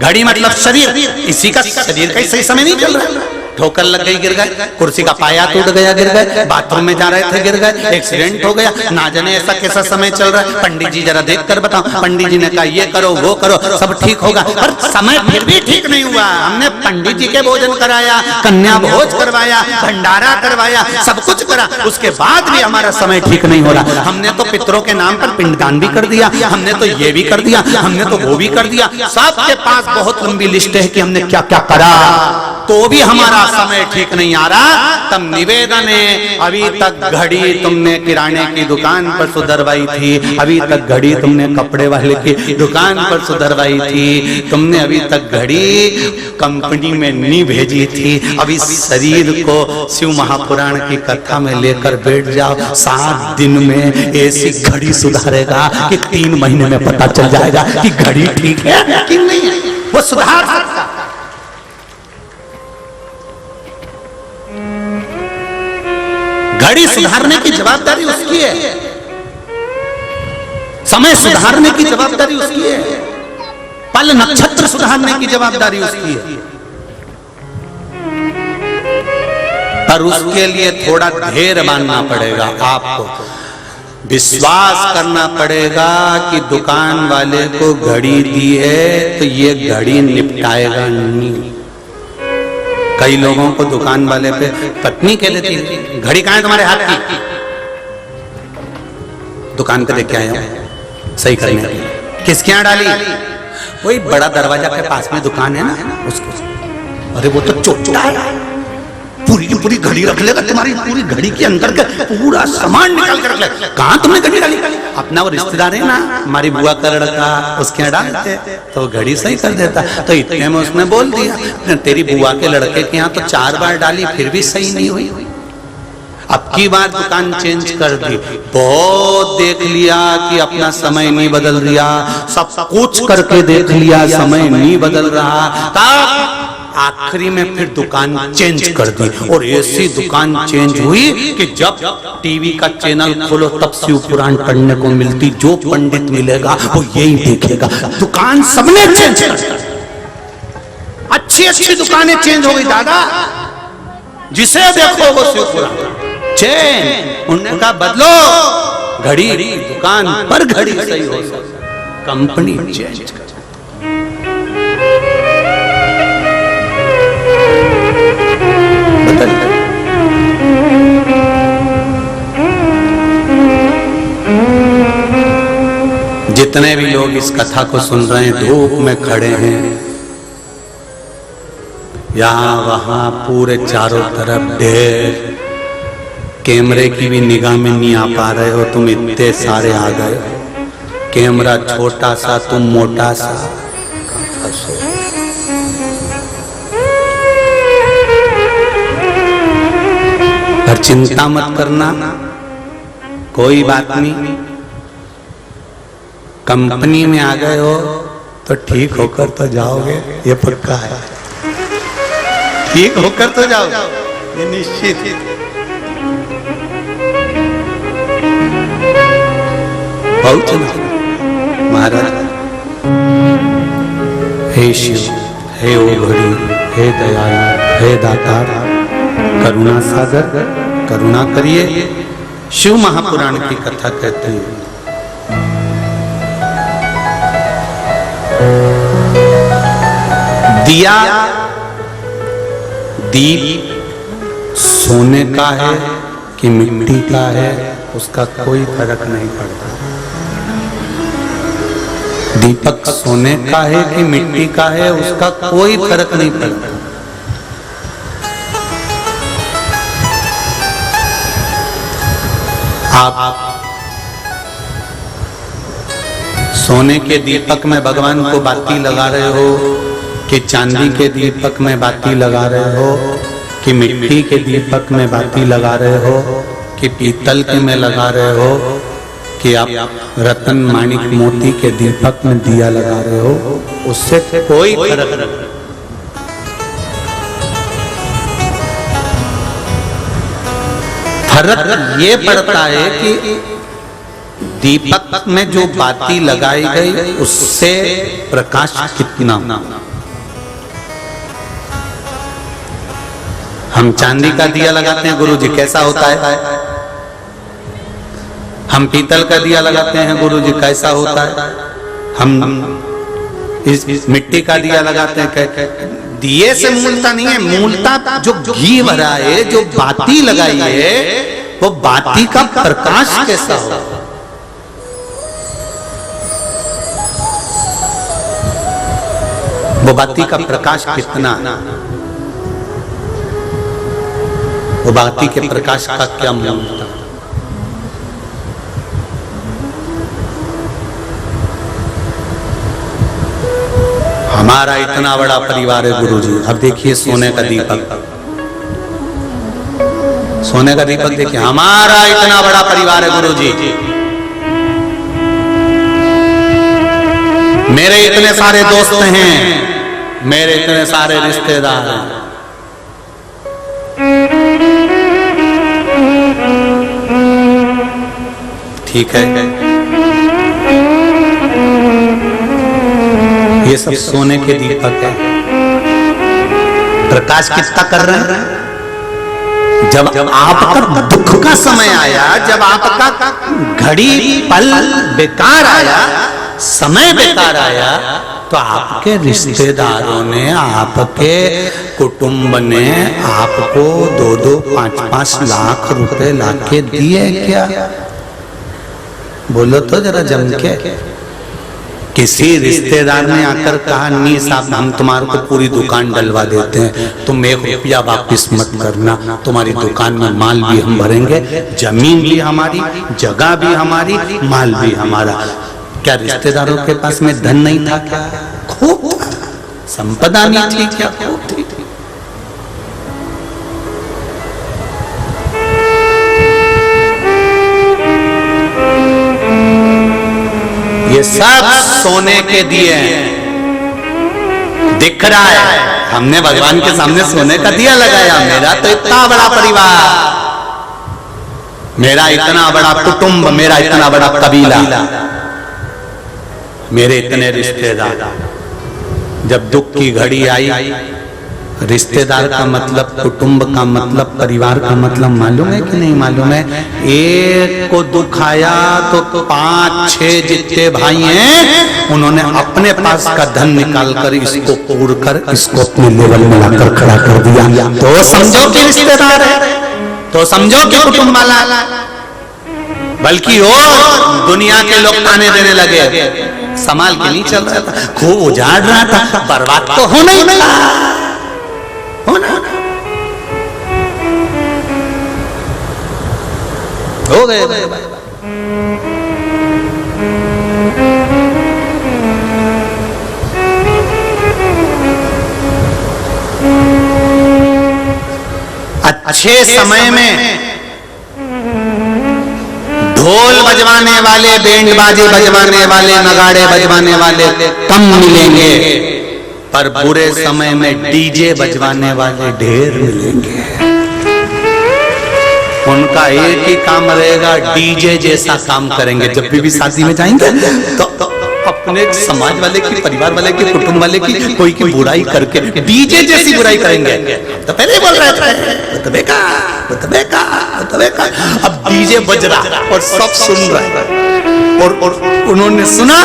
घड़ी मतलब शरीर, इसी का शरीर का सही समय नहीं चल रहा। ठोकर लग गई, गिर गए, कुर्सी का पाया टूट गया, गिर गए, बाथरूम में जा रहे थे, गिर गए, एक्सीडेंट हो गया, ना जाने ऐसा कैसा समय चल रहा है। पंडित जी जरा देख कर बताओ। पंडित जी ने कहा ये करो वो करो, सब ठीक होगा, पर समय फिर भी ठीक नहीं हुआ। हमने पंडित जी के भोजन कराया, कन्या भोज करवाया, भंडारा करवाया, सब कुछ करा, उसके बाद भी हमारा समय ठीक नहीं हो रहा। हमने तो पितरों के नाम पर पिंडदान भी कर दिया, हमने तो ये भी कर दिया, हमने तो वो भी कर दिया। सबके पास बहुत लंबी लिस्ट है कि हमने क्या क्या करा, तो भी हमारा समय ठीक नहीं आ रहा। तब निवेदन है, अभी तक घड़ी तुमने किराने की दुकान पर सुधरवाई थी, अभी तक घड़ी तुमने कपड़े वाले की दुकान पर सुधरवाई थी, तुमने अभी तक घड़ी कंपनी में नहीं भेजी थी। अभी शरीर को शिव महापुराण की कथा में लेकर बैठ जाओ, 7 दिन में ऐसी घड़ी सुधारेगा कि 3 महीने में पता चल जाएगा कि घड़ी ठीक है कि नहीं है। वो सुधार सकता। घड़ी सुधारने की जवाबदारी उसकी है, समय सुधारने की जवाबदारी उसकी है, पल नक्षत्र सुधारने की जवाबदारी उसकी है। पर उसके लिए थोड़ा धैर्य मानना पड़ेगा, आपको विश्वास करना पड़ेगा कि दुकान वाले को घड़ी दी है तो ये घड़ी निपटाएगा नहीं। कई लोगों को दुकान वाले पे पत्नी कह देती है, घड़ी कहाँ है तुम्हारे हाथ की? दुकान पे देख के आया सही करने के लिए। किसके यहाँ डाली? वही बड़ा दरवाजा के पास में दुकान है ना, उसको। अरे वो तो चोटा है, पूरी की पूरी घड़ी रख लेगा, तुम्हारी पूरी घड़ी के अंदर का पूरा सामान निकाल कर रख लेगा। कहाँ तुमने घड़ी डाली? अपना वो रिश्तेदार है ना, हमारी बुआ का लड़का, उसके यहाँ डालते तो घड़ी सही कर देता। तो इतने में उसने बोल दिया, तेरी बुआ के लड़के के यहाँ तो 4 बार डाली फिर भी सही नहीं हुई, अब की बार दुकान चेंज कर दी। बहुत देख लिया कि अपना समय नहीं बदल दिया, सब कुछ करके देख लिया, समय नहीं बदल रहा, तब आखिरी में फिर दुकान चेंज कर दी। और ऐसी दुकान चेंज हुई कि जब टीवी का चैनल खोलो तब शिव पुराण पढ़ने को मिलती। जो पंडित मिलेगा वो यही देखेगा। दुकान सबने चेंज कर दी, अच्छी अच्छी दुकानें चेंज हो गई दादा, जिसे देखो वो शिव पुराण चेंज। उन्होंने कहा बदलो घड़ी, दुकान पर घड़ी सही हो सकती, कंपनी चेंज कर। जितने भी लोग इस कथा को सुन रहे हैं, धूप में खड़े हैं, यहाँ वहां पूरे चारों तरफ ढेर, कैमरे की भी निगाह में नहीं आ पा रहे हो, तुम इतने सारे आ गए हो। कैमरा छोटा सा, तुम मोटा सा। पर चिंता मत करना, कोई बात नहीं। कंपनी में आ गए हो तो ठीक होकर तो जाओगे, ये पक्का है। ठीक होकर तो जाओगे, ये निश्चित। बहुत महाराज, हे शिव, हे ओघड़ी, हे दयालु, हे दातार, करुणा सागर, करुणा करिए। शिव महापुराण की कथा कहते हैं, दिया दीप सोने का है कि मिट्टी का है, उसका कोई फर्क नहीं पड़ता। दीपक सोने का है कि मिट्टी का है, उसका कोई फर्क नहीं पड़ता। आप सोने के दीपक में भगवान को बाती लगा रहे हो कि चांदी के दीपक में बाती लगा रहे हो कि मिट्टी के दीपक में बाती लगा रहे हो कि पीतल के में लगा रहे हो कि आप रतन माणिक मोती के दीपक में दिया लगा रहे हो, उससे कोई फर्क नहीं। फर्क ये पड़ता है कि दीपक में जो बाती लगाई गई उससे प्रकाश कितना। हम चांदी का दिया लगाते हैं गुरुजी, कैसा होता है? हम पीतल का दिया लगाते हैं गुरुजी, कैसा होता है? हम इस मिट्टी का दिया लगाते हैं। दिए से मूलता नहीं है, मूलता जो घी भरा है, जो बाती लगाई है, वो बाती का प्रकाश कैसा हो। वो बाती का प्रकाश कितना, वो बाती के प्रकाश का क्या मूल्य। हमारा इतना बड़ा परिवार है गुरुजी। अब देखिए सोने का दीपक, सोने का दीपक देखिए, हमारा इतना बड़ा परिवार है गुरुजी। मेरे इतने सारे दोस्त हैं, मेरे इतने सारे रिश्तेदार हैं। ठीक है, ये सब सोने के दीपक है। प्रकाश किसका कर रहे हैं? जब आपका दुख का समय आया, जब आपका घड़ी पल बेकार आया, समय बेकार आया, तो आपके रिश्तेदारों ने, आपके कुटुंब ने आपको 2-2, 5-5 लाख रुपए लाके दिए क्या? बोलो तो जरा जम के। किसी रिश्तेदार ने आकर कहा, नहीं साहब हम तुम्हारे को पूरी दुकान डलवा देते हैं, तुम 1 रुपया वापिस मत करना, तुम्हारी दुकान में माल भी हम भरेंगे, जमीन भी हमारी, जगह भी हमारी, माल भी हमारा। क्या रिश्तेदारों के पास में धन नहीं था क्या? खूब संपदा नहीं थी क्या? खूब थी। ये सब सोने के दिए दिख रहा है। हमने भगवान के सामने सोने का दिया लगाया। मेरा तो इतना बड़ा परिवार, मेरा इतना बड़ा कुटुंब, मेरा इतना बड़ा कबीला, मेरे इतने रिश्तेदार। जब दुख की घड़ी आई, रिश्तेदार का मतलब, कुटुंब का मतलब, परिवार का मतलब मालूम है कि नहीं मालूम है? एक को दुख आया तो 5-6 जितने भाई हैं, उन्होंने अपने पास का धन निकालकर इसको पूर कर, इसको अपने लेवल में लाकर खड़ा कर दिया। तो समझो कि रिश्तेदार है, तो समझो कि कुटुंब वाला। बल्कि और दुनिया के लोग आने देने लगे, संभाल के नहीं चल रहा था, खूब उजाड़ रहा था, बर्बाद तो होना ही था, होना। हो गए। अच्छे समय में ढोल बजवाने वाले, बैंड बाजे बजवाने वाले, नगाड़े बजवाने वाले कम मिलेंगे, पर बुरे समय में डीजे बजवाने वाले ढेर मिलेंगे। उनका एक ही काम रहेगा, डीजे जैसा काम करेंगे। जब भी शादी में जाएंगे तो अपने समाज वाले की, परिवार वाले की, कुटुंब वाले की कोई की बुराई करके डीजे जैसी बुराई करेंगे। तो पहले बोल रहे थे अब डीजे बज रहा और सब सुन रहा है, और उन्होंने सुना,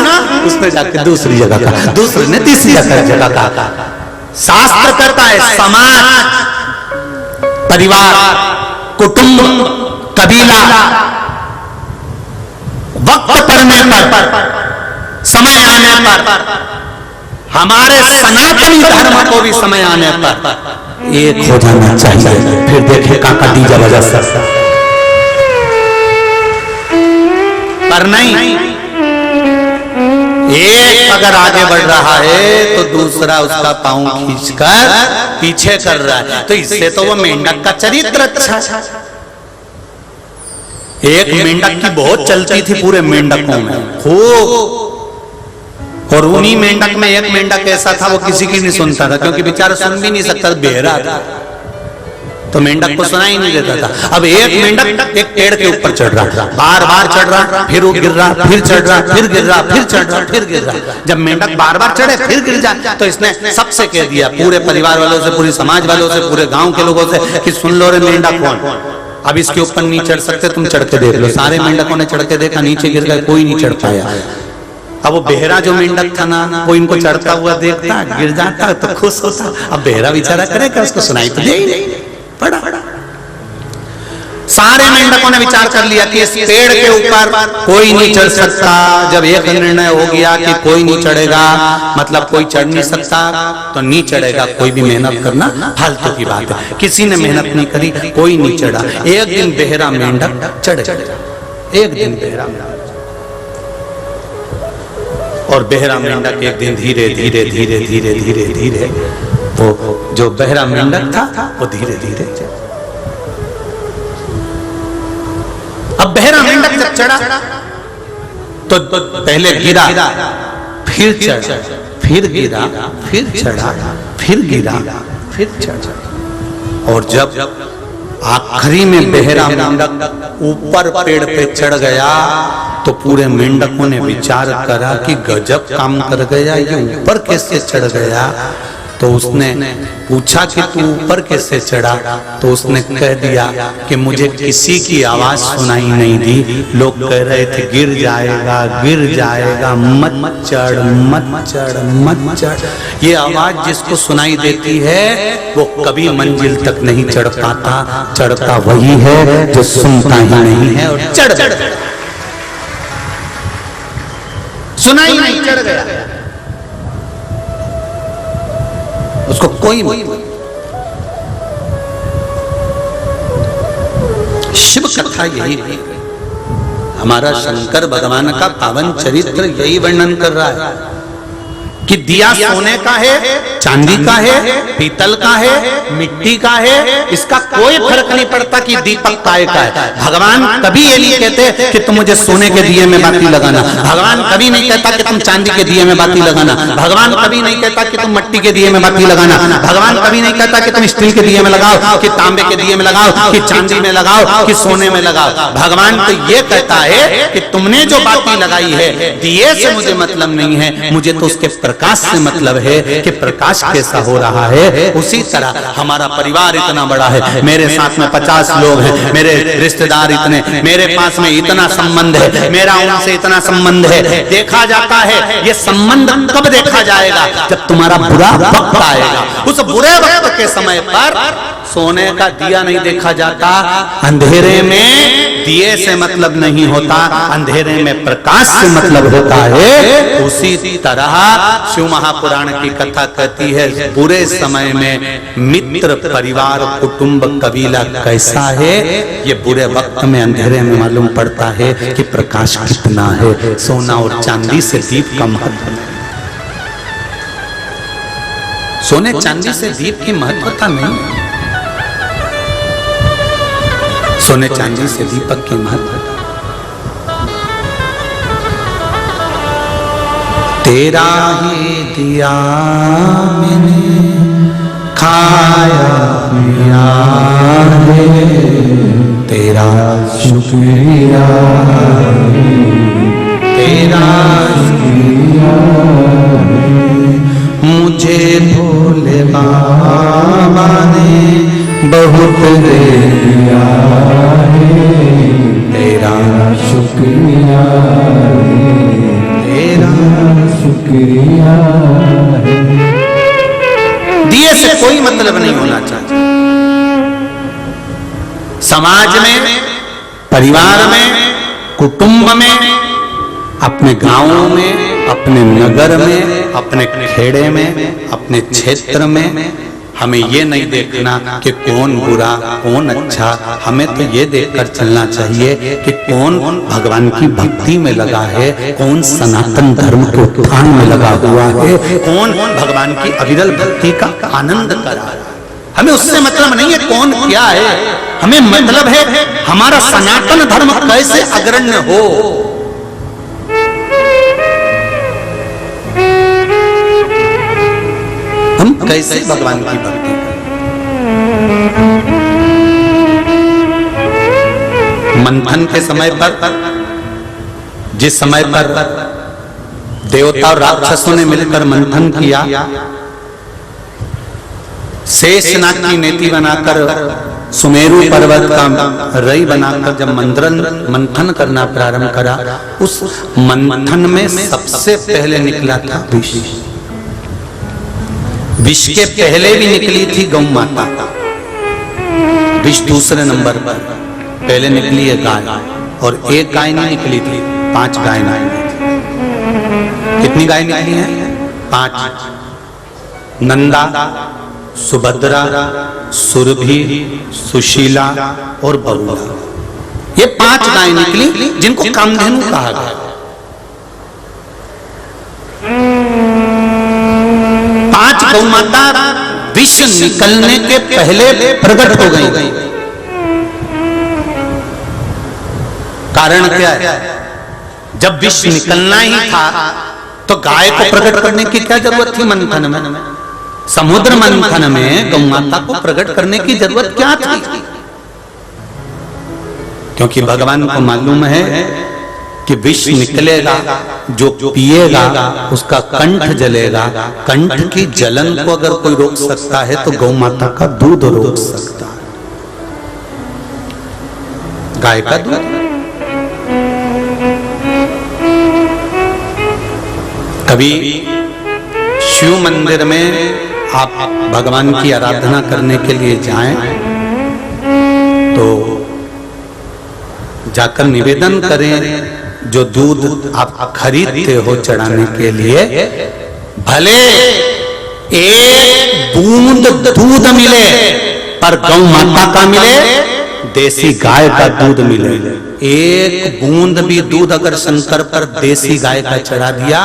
उसने जाके दूसरी जगह कहा, दूसरे ने तीसरी जगह कहा। शास्त्र कहता है समाज, परिवार, कुटुंब, कबीला वक्त पड़ने पर, समय आने पर, हमारे सनातनी धर्म को भी समय आने पर एक हो जाना चाहिए। फिर देखे काका डीजे बजा सकता, पर नहीं, एक अगर आगे बढ़ रहा है तो दूसरा उसका पांव खींचकर पीछे कर रहा है। तो इससे तो वो मेंढक का चरित्र अच्छा। एक मेंढक की बहुत चलती थी पूरे मेंढकों में, खूब, और उन्हीं मेंढक में एक मेंढक ऐसा था वो किसी की नहीं सुनता था, क्योंकि बेचारा सुन भी नहीं सकता, बहरा था, तो मेंढक को सुना ही नहीं देता था। अब एक मेंढक एक पेड़ के ऊपर चढ़ रहा, बार बार चढ़ रहा, फिर वो गिर रहा, फिर चढ़ रहा, फिर गिर रहा, फिर चढ़ रहा, फिर गिर रहा। जब मेंढक बार बार चढ़े फिर गिर जाए तो इसने सबसे कह दिया, पूरे परिवार वालों से, पूरे समाज वालों से, पूरे गांव के लोगों से, कि सुन लो रे मेंढक कौन, अब इसके ऊपर नहीं चढ़ सकते, तुम चढ़ के देख लो। सारे मेंढकों ने चढ़ के देखा, नीचे गिर गए, कोई नहीं चढ़ पाया। अब वो बेहरा जो मेंढक था ना, वो इनको चढ़ता हुआ देखता, गिर जाता तो खुश होता। अब बेहरा बेचारा करेगा, उसको सुनाई तो दे ही नहीं पड़ा। सारे मेंढकों ने विचार कर लिया कि इस पेड़ के ऊपर कोई नहीं चढ़ सकता। जब एक निर्णय हो गया कि कोई नहीं चढ़ेगा, मतलब कोई चढ़ नहीं सकता, तो नहीं चढ़ेगा, कोई भी मेहनत करना फालतू की बात है। किसी ने मेहनत नहीं करी, कोई नहीं चढ़ा। एक दिन बेहरा मेंढक चढ़ गया, एक दिन बेहरा मेंढक, और बहरा मेंढक एक दिन धीरे धीरे धीरे धीरे धीरे धीरे, वो जो बहरा मेंढक था वो धीरे धीरे, अब बहरा मेंढक जब चढ़ा तो पहले गिरा, फिर चढ़ा, फिर गिरा, फिर चढ़ा, फिर गिरा, फिर चढ़ा, और जब आखिरी में बहरा मेंढक ऊपर पेड़ पे चढ़ गया तो पूरे मेंढकों ने विचार करा कि गजब काम कर गया, ये ऊपर कैसे चढ़ गया। तो उसने पूछा कि तू ऊपर कैसे चढ़ा, तो उसने कह दिया कि मुझे किसी की आवाज सुनाई नहीं दी, लोग कह रहे थे गिर जाएगा, गिर जाएगा, मत चढ़, मत चढ़, मत चढ़। ये आवाज जिसको सुनाई देती है वो कभी मंजिल तक नहीं चढ़ पाता, चढ़ता वही है जो सुनता ही नहीं है और चढ़ जाता। सुनाई नहीं, चढ़ गया, उसको कोई शिव कथा यही है। हमारा शंकर भगवान का पावन चरित्र यही वर्णन कर रहा है कि दिया सोने का है, चांदी का है, पीतल का है, मिट्टी का है, इसका कोई फर्क नहीं पड़ता कि दीपक काय का है। भगवान कभी ये नहीं कहते कि तुम मुझे सोने के दिए में बाती लगाना, भगवान कभी नहीं कहता कि तुम चांदी के दिए में बाती लगाना, भगवान कभी नहीं कहता कि तुम मिट्टी के दिए में बाती लगाना, भगवान कभी नहीं कहता कि तुम स्टील के दिए में लगाओ, कि तांबे के दिए में लगाओ, कि चांदी में लगाओ, कि सोने में लगाओ। भगवान तो ये कहता है कि तुमने जो बाती लगाई है, दिए से मुझे मतलब नहीं है, मुझे तो उसके प्रकाश से मतलब है कि प्रकाश कैसा हो रहा है। उसी तरह हमारा परिवार इतना बड़ा है, मेरे साथ में 50 लोग हैं, मेरे रिश्तेदार इतने, मेरे पास में इतना संबंध है, मेरा उनसे इतना संबंध है। देखा जाता है ये संबंध कब देखा जाएगा, जब तुम्हारा बुरा वक्त आएगा। उस बुरे वक्त के समय पर सोने का दिया नहीं देखा जाता, अंधेरे में दिए से मतलब नहीं होता, अंधेरे में प्रकाश से मतलब होता है। उसी तरह शिव महापुराण की कथा कहती है बुरे समय में मित्र परिवार कुटुंब कबीला कैसा है, ये बुरे वक्त में अंधेरे में मालूम पड़ता है कि प्रकाश कितना है। सोना और चांदी से दीप का महत्व है। सोने चांदी से दीप की महत्वता नहीं, सोने चांदी से दीपक की महत्वता। तेरा ही दिया मैंने खाया पिया है, तेरा शुक्रिया, तेरा शुक्रिया, मुझे भोले बाबा ने बहुत दे दिया है, तेरा शुक्रिया, तेरा शुक्रिया है। दिए से कोई मतलब नहीं होना चाहिए। समाज में, परिवार में, कुटुंब में, अपने गांवों में, अपने नगर में, अपने खेड़े में, अपने क्षेत्र में हमें ये नहीं देखना कि कौन बुरा कौन अच्छा, हमें तो ये देखकर चलना चाहिए कि कौन भगवान की भक्ति में लगा है, कौन सनातन धर्म के उत्थान में लगा हुआ है, कौन भगवान की अविरल भक्ति का आनंद कर रहा है। हमें उससे मतलब नहीं है कौन क्या है, हमें मतलब है हमारा सनातन धर्म कैसे अग्रण्य हो। हम कैसे भगवान की भक्ति करें। मंथन के समय पर, जिस समय पर देवता और राक्षसों ने मिलकर मंथन किया, शेषनाग की नेति बनाकर सुमेरु पर्वत का रई बनाकर जब मंथन करना प्रारंभ करा, उस मंथन में सबसे पहले निकला था विष। विष के पहले भी निकली थी गौ माता, विष दूसरे नंबर पर, पहले निकली है गाय, और एक गाय नहीं निकली थी, 5 गाय निकली थी। कितनी गाय निकली हैं? 5। नंदा, सुभद्रा, सुरभि, सुशीला और बबूला, ये 5 गाय निकली जिनको कामधेनु कहा गया। 5 गौ माता विष निकलने के पहले प्रकट हो गई। कारण क्या है? जब विष निकलना ही था तो गाय को प्रकट करने की क्या जरूरत थी? मंथन में, समुद्र मंथन में गौ माता को प्रकट करने की जरूरत क्या थी? क्योंकि भगवान को मालूम है कि विष निकलेगा, जो पिएगा उसका कंठ जलेगा। कंठ की जलन को अगर कोई रोक सकता है तो गौ माता का दूध रोक सकता है, गाय का दूध। कभी शिव मंदिर में आप भगवान की आराधना करने के लिए जाएं तो जाकर निवेदन करें, जो दूध आप खरीदते हो चढ़ाने के लिए, भले एक बूंद दूध मिले पर गौ माता का मिले, देसी गाय का दूध मिले। एक बूंद भी दूध अगर शंकर पर देसी गाय का चढ़ा दिया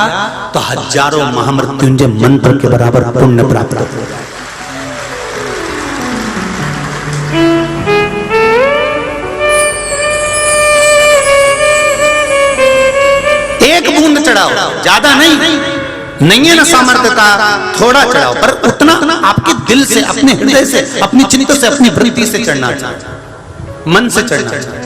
तो हजारों महामृत्युंजय मंत्र के बराबर पुण्य प्राप्त हो जाए। एक बूंद चढ़ाओ, ज्यादा नहीं है ना सामर्थ्य का, थोड़ा चढ़ाओ, पर उतना आपके दिल से, अपने हृदय से, अपनी चिंता से, अपनी वृत्ति से चढ़ना चाहिए, मन से चढ़ना चाहिए।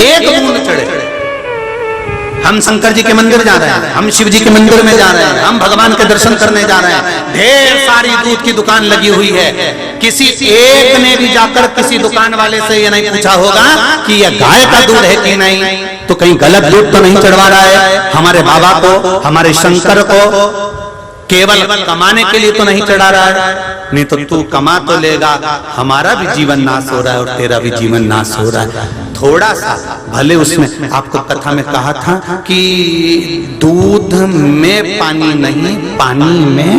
एक बूंद चढ़े। हम शंकर जी के मंदिर जा रहे हैं, हम शिव जी के मंदिर में जा रहे हैं, हम भगवान के दर्शन करने जा रहे हैं, ढेर सारी दूध की दुकान लगी हुई है। किसी एक ने भी जाकर किसी दुकान वाले से ये नहीं पूछा होगा कि यह गाय का दूध है कि नहीं, तो कहीं गलत दूध तो नहीं चढ़वा रहा है हमारे बाबा को, हमारे शंकर को। केवल कमाने के लिए तो नहीं चढ़ा रहा है, नहीं तो तू कमा तो लेगा, हमारा भी जीवन नाश हो रहा है और तेरा भी जीवन नाश हो रहा है। थोड़ा सा भले उसमें आपको कथा में कहा था कि दूध में पानी नहीं, पानी में,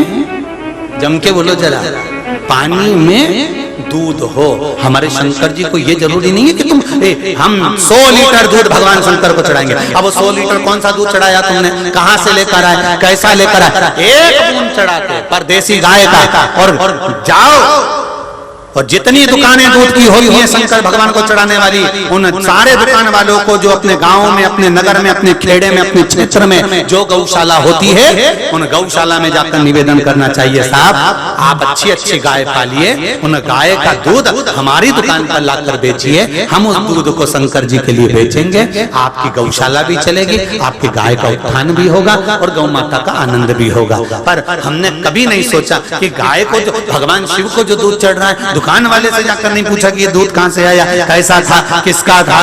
जम के बोलो जरा, पानी में दूध हो। हमारे शंकर जी को ये जरूरी नहीं है कि हम 100 लीटर दूध भगवान शंकर को चढ़ाएंगे। अब वो 100 लीटर कौन सा दूध चढ़ाया तुमने, कहां से लेकर आए, कैसा लेकर आए, एक बूंद चढ़ाते परदेसी गाय का, और जाओ और जितनी दुकानें दूध की होती हैं शंकर भगवान को चढ़ाने वाली, उन सारे दुकान वालों को जो अपने गांव में, अपने नगर में, अपने खेड़े में, अपने क्षेत्र में जो गौशाला होती है, उन गौशाला में जाकर निवेदन करना चाहिए, साहब आप अच्छी अच्छी गाय पालिए, उन गाय का दूध हमारी दुकान पर लाकर बेचिए, हम उस दूध को शंकर जी के लिए बेचेंगे, आपकी गौशाला भी चलेगी, आपकी गाय का उत्थान भी होगा और गौ माता का आनंद भी होगा। पर हमने कभी नहीं सोचा कि गाय को, जो भगवान शिव को जो दूध चढ़ रहा है, दुकान वाले से जाकर नहीं पूछा कि ये दूध कहां से आया, कैसा था, किसका था,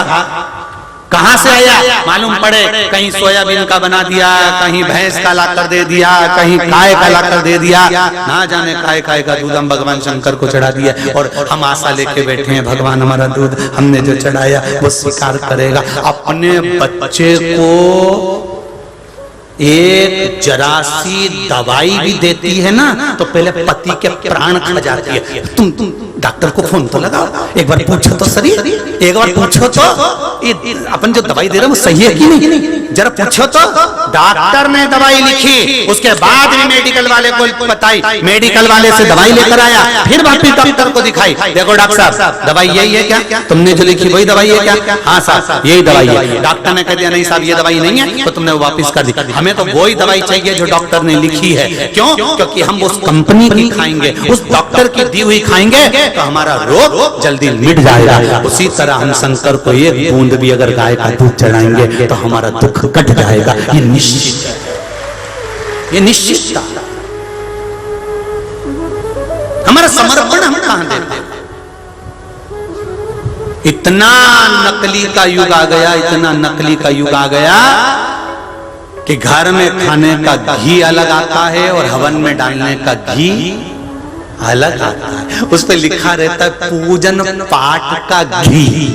कहां से आया, मालूम पड़े कहीं सोयाबीन का बना दिया, कहीं भैंस का लाकर दे दिया, कहीं गाय का लाकर दे दिया, ना जाने काय का दूध हम भगवान शंकर को चढ़ा दिया और हम आशा लेके बैठे हैं भगवान हमारा दूध हमने जो चढ़ाया वो स्वीकार करेगा। अपने बच्चे को एक जरा सी दवाई भी देती है ना तो पहले पति के प्राण खा जाती है। तुम डॉक्टर को फोन तो लगाओ, एक बार पूछो तो सही, एक बार पूछो तो अपन जो दवाई दे रहे हैं वो सही है कि नहीं, जरा पूछो तो। डॉक्टर ने दवाई लिखी, उसके बाद भी मेडिकल वाले को बताई, मेडिकल वाले से दवाई लेकर आया, फिर वापिस डॉक्टर को दिखाई, देखो डॉक्टर साहब दवाई यही है क्या, तुमने जो लिखी वही दवाई है क्या, हाँ साहब यही दवाई है। डॉक्टर ने कह दिया नहीं साहब ये दवाई नहीं है, तो तुमने वापिस कर दी। हमें तो वही दवाई चाहिए जो डॉक्टर ने लिखी है। क्यों? क्योंकि हम उस कंपनी की खाएंगे, उस डॉक्टर की दी हुई खाएंगे तो हमारा रोग जल्दी मिट जाएगा। उसी तरह हम शंकर को एक बूंद भी अगर गाय का दूध चढ़ाएंगे तो हमारा दुख कट जाएगा। ये निश्चित है, ये निश्चितता। हमारा समर्पण हम कहां देते हैं? इतना नकली का युग आ गया, इतना नकली का युग आ गया कि घर में खाने का घी अलग आता है और हवन में डालने का घी अलग आता है। उस पर लिखा रहता है पूजन पाठ का घी,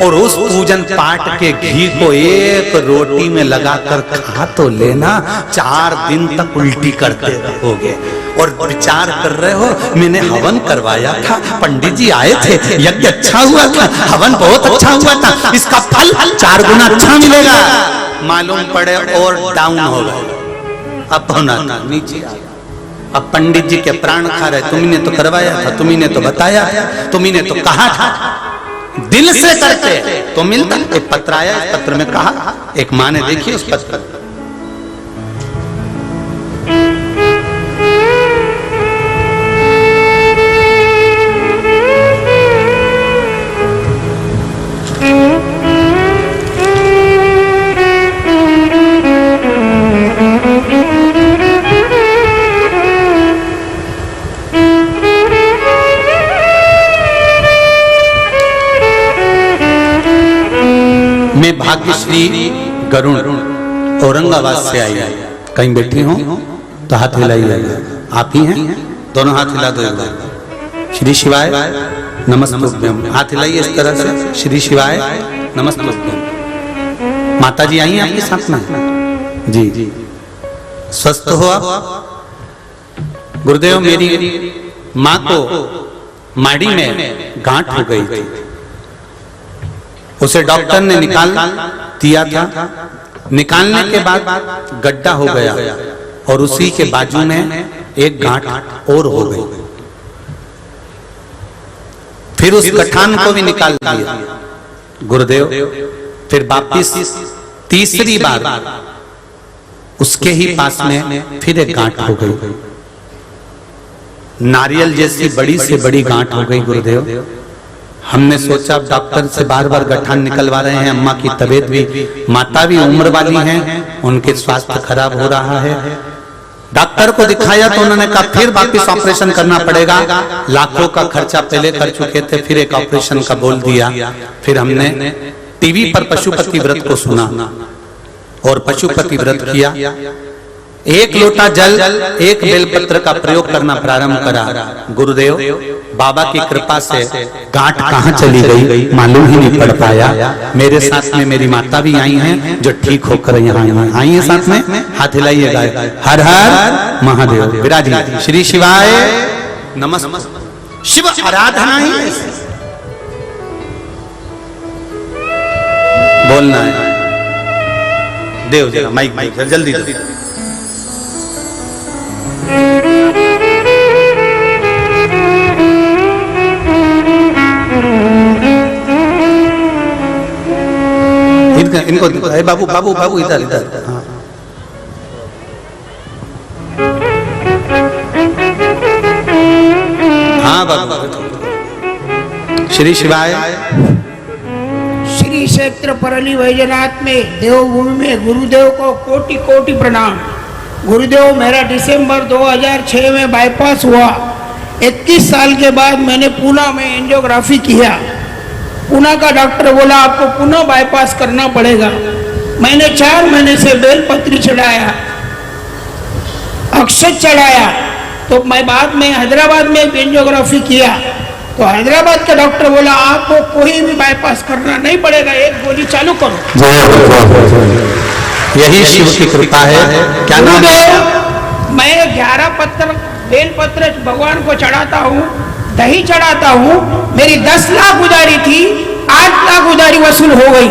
और उस पूजन पाठ के घी को एक रोटी में लगाकर खा तो लेना, 4 दिन तक उल्टी करते रहोगे और विचार कर रहे हो मैंने हवन करवाया था, पंडित जी आए थे, यज्ञ अच्छा हुआ था, हवन बहुत अच्छा हुआ था, इसका फल 4 गुना अच्छा मिलेगा। मालूम पड़े और डाउन हो गए, अब होना था नीचे। अब पंडित जी के प्राण खा रहे, तुमने तो करवाया था, तुमने तो बताया था, तुमने तो कहा था, दिल से करते तो मिलता। एक पत्र आया, इस पत्र में कहा, एक माँ ने देखी उस पत्र, मैं भाग्यश्री गरुण औरंगाबाद से आई, कहीं बैठी हो तो हाथ हिलाइए, आप ही हैं, दोनों हाथ हिला दो एक बार। श्री शिवाय नमस्तुभ्यम, हाथ हिलाइए इस तरह से, श्री शिवाय नमस्तुभ्यम। माता जी आई हैं आपके साथ में जी, स्वस्थ हो आप? गुरुदेव मेरी माँ को माड़ी में गांठ हो गई थी, उसे डॉक्टर ने निकाल दिया था, निकालने के बाद गड्ढा हो गया और उसी के बाजू में एक गांठ और हो गई, फिर उस गठान को भी निकाल दिया गुरुदेव, फिर वापिस तीसरी बार उसके ही पास में फिर एक गांठ हो गई, नारियल जैसी बड़ी से बड़ी गांठ हो गई गुरुदेव। हमने सोचा डॉक्टर से बार बार गठान निकलवा रहे हैं, अम्मा की तबीयत भी, माता भी उम्र वाली हैं, उनके स्वास्थ्य खराब हो रहा है। डॉक्टर को दिखाया तो उन्होंने कहा फिर वापस ऑपरेशन करना पड़ेगा, लाखों का खर्चा पहले कर चुके थे, फिर एक ऑपरेशन का बोल दिया। फिर हमने टीवी पर पशुपति व्रत को सुना और पशुपति व्रत किया। एक लोटा जल, एक बेलपत्र का प्रयोग करना प्रारंभ करा। गुरुदेव बाबा की कृपा से गांठ कहाँ चली गई मालूम ही नहीं पड़ पाया। मेरे साथ में मेरी माता भी आई हैं जो ठीक होकर यहाँ आई हैं। साथ में हाथ हिलाइएगा। हर हर महादेव। विराजी श्री शिवाय नमस्ते। शिव आराधना ही बोलना है। देव जरा माइक जल्दी जल्दी। इनको बाबू बाबू बाबू इधर इधर। हाँ बाबू। श्री शिवाय। श्री क्षेत्र परली वैजनाथ में देवभूमि में गुरुदेव को कोटि कोटि प्रणाम। गुरुदेव मेरा दिसंबर 2006 में बाईपास हुआ। 21 साल के बाद मैंने पूना में एंजियोग्राफी किया। पूना का डॉक्टर बोला आपको पुनः बाईपास करना पड़ेगा। मैंने 4 महीने से बेलपत्री चढ़ाया, अक्षत चढ़ाया। तो मैं बाद में हैदराबाद में एंजियोग्राफी किया तो हैदराबाद का डॉक्टर बोला आपको कोई भी बाईपास करना नहीं पड़ेगा, एक गोली चालू करो। यही शिव की कृपा है। क्या नाम है? मैं 11 पत्र बेलपत्र भगवान को चढ़ाता हूँ, दही चढ़ाता हूँ। मेरी 10 लाख उधारी थी, 8 लाख उधारी वसूल हो गई।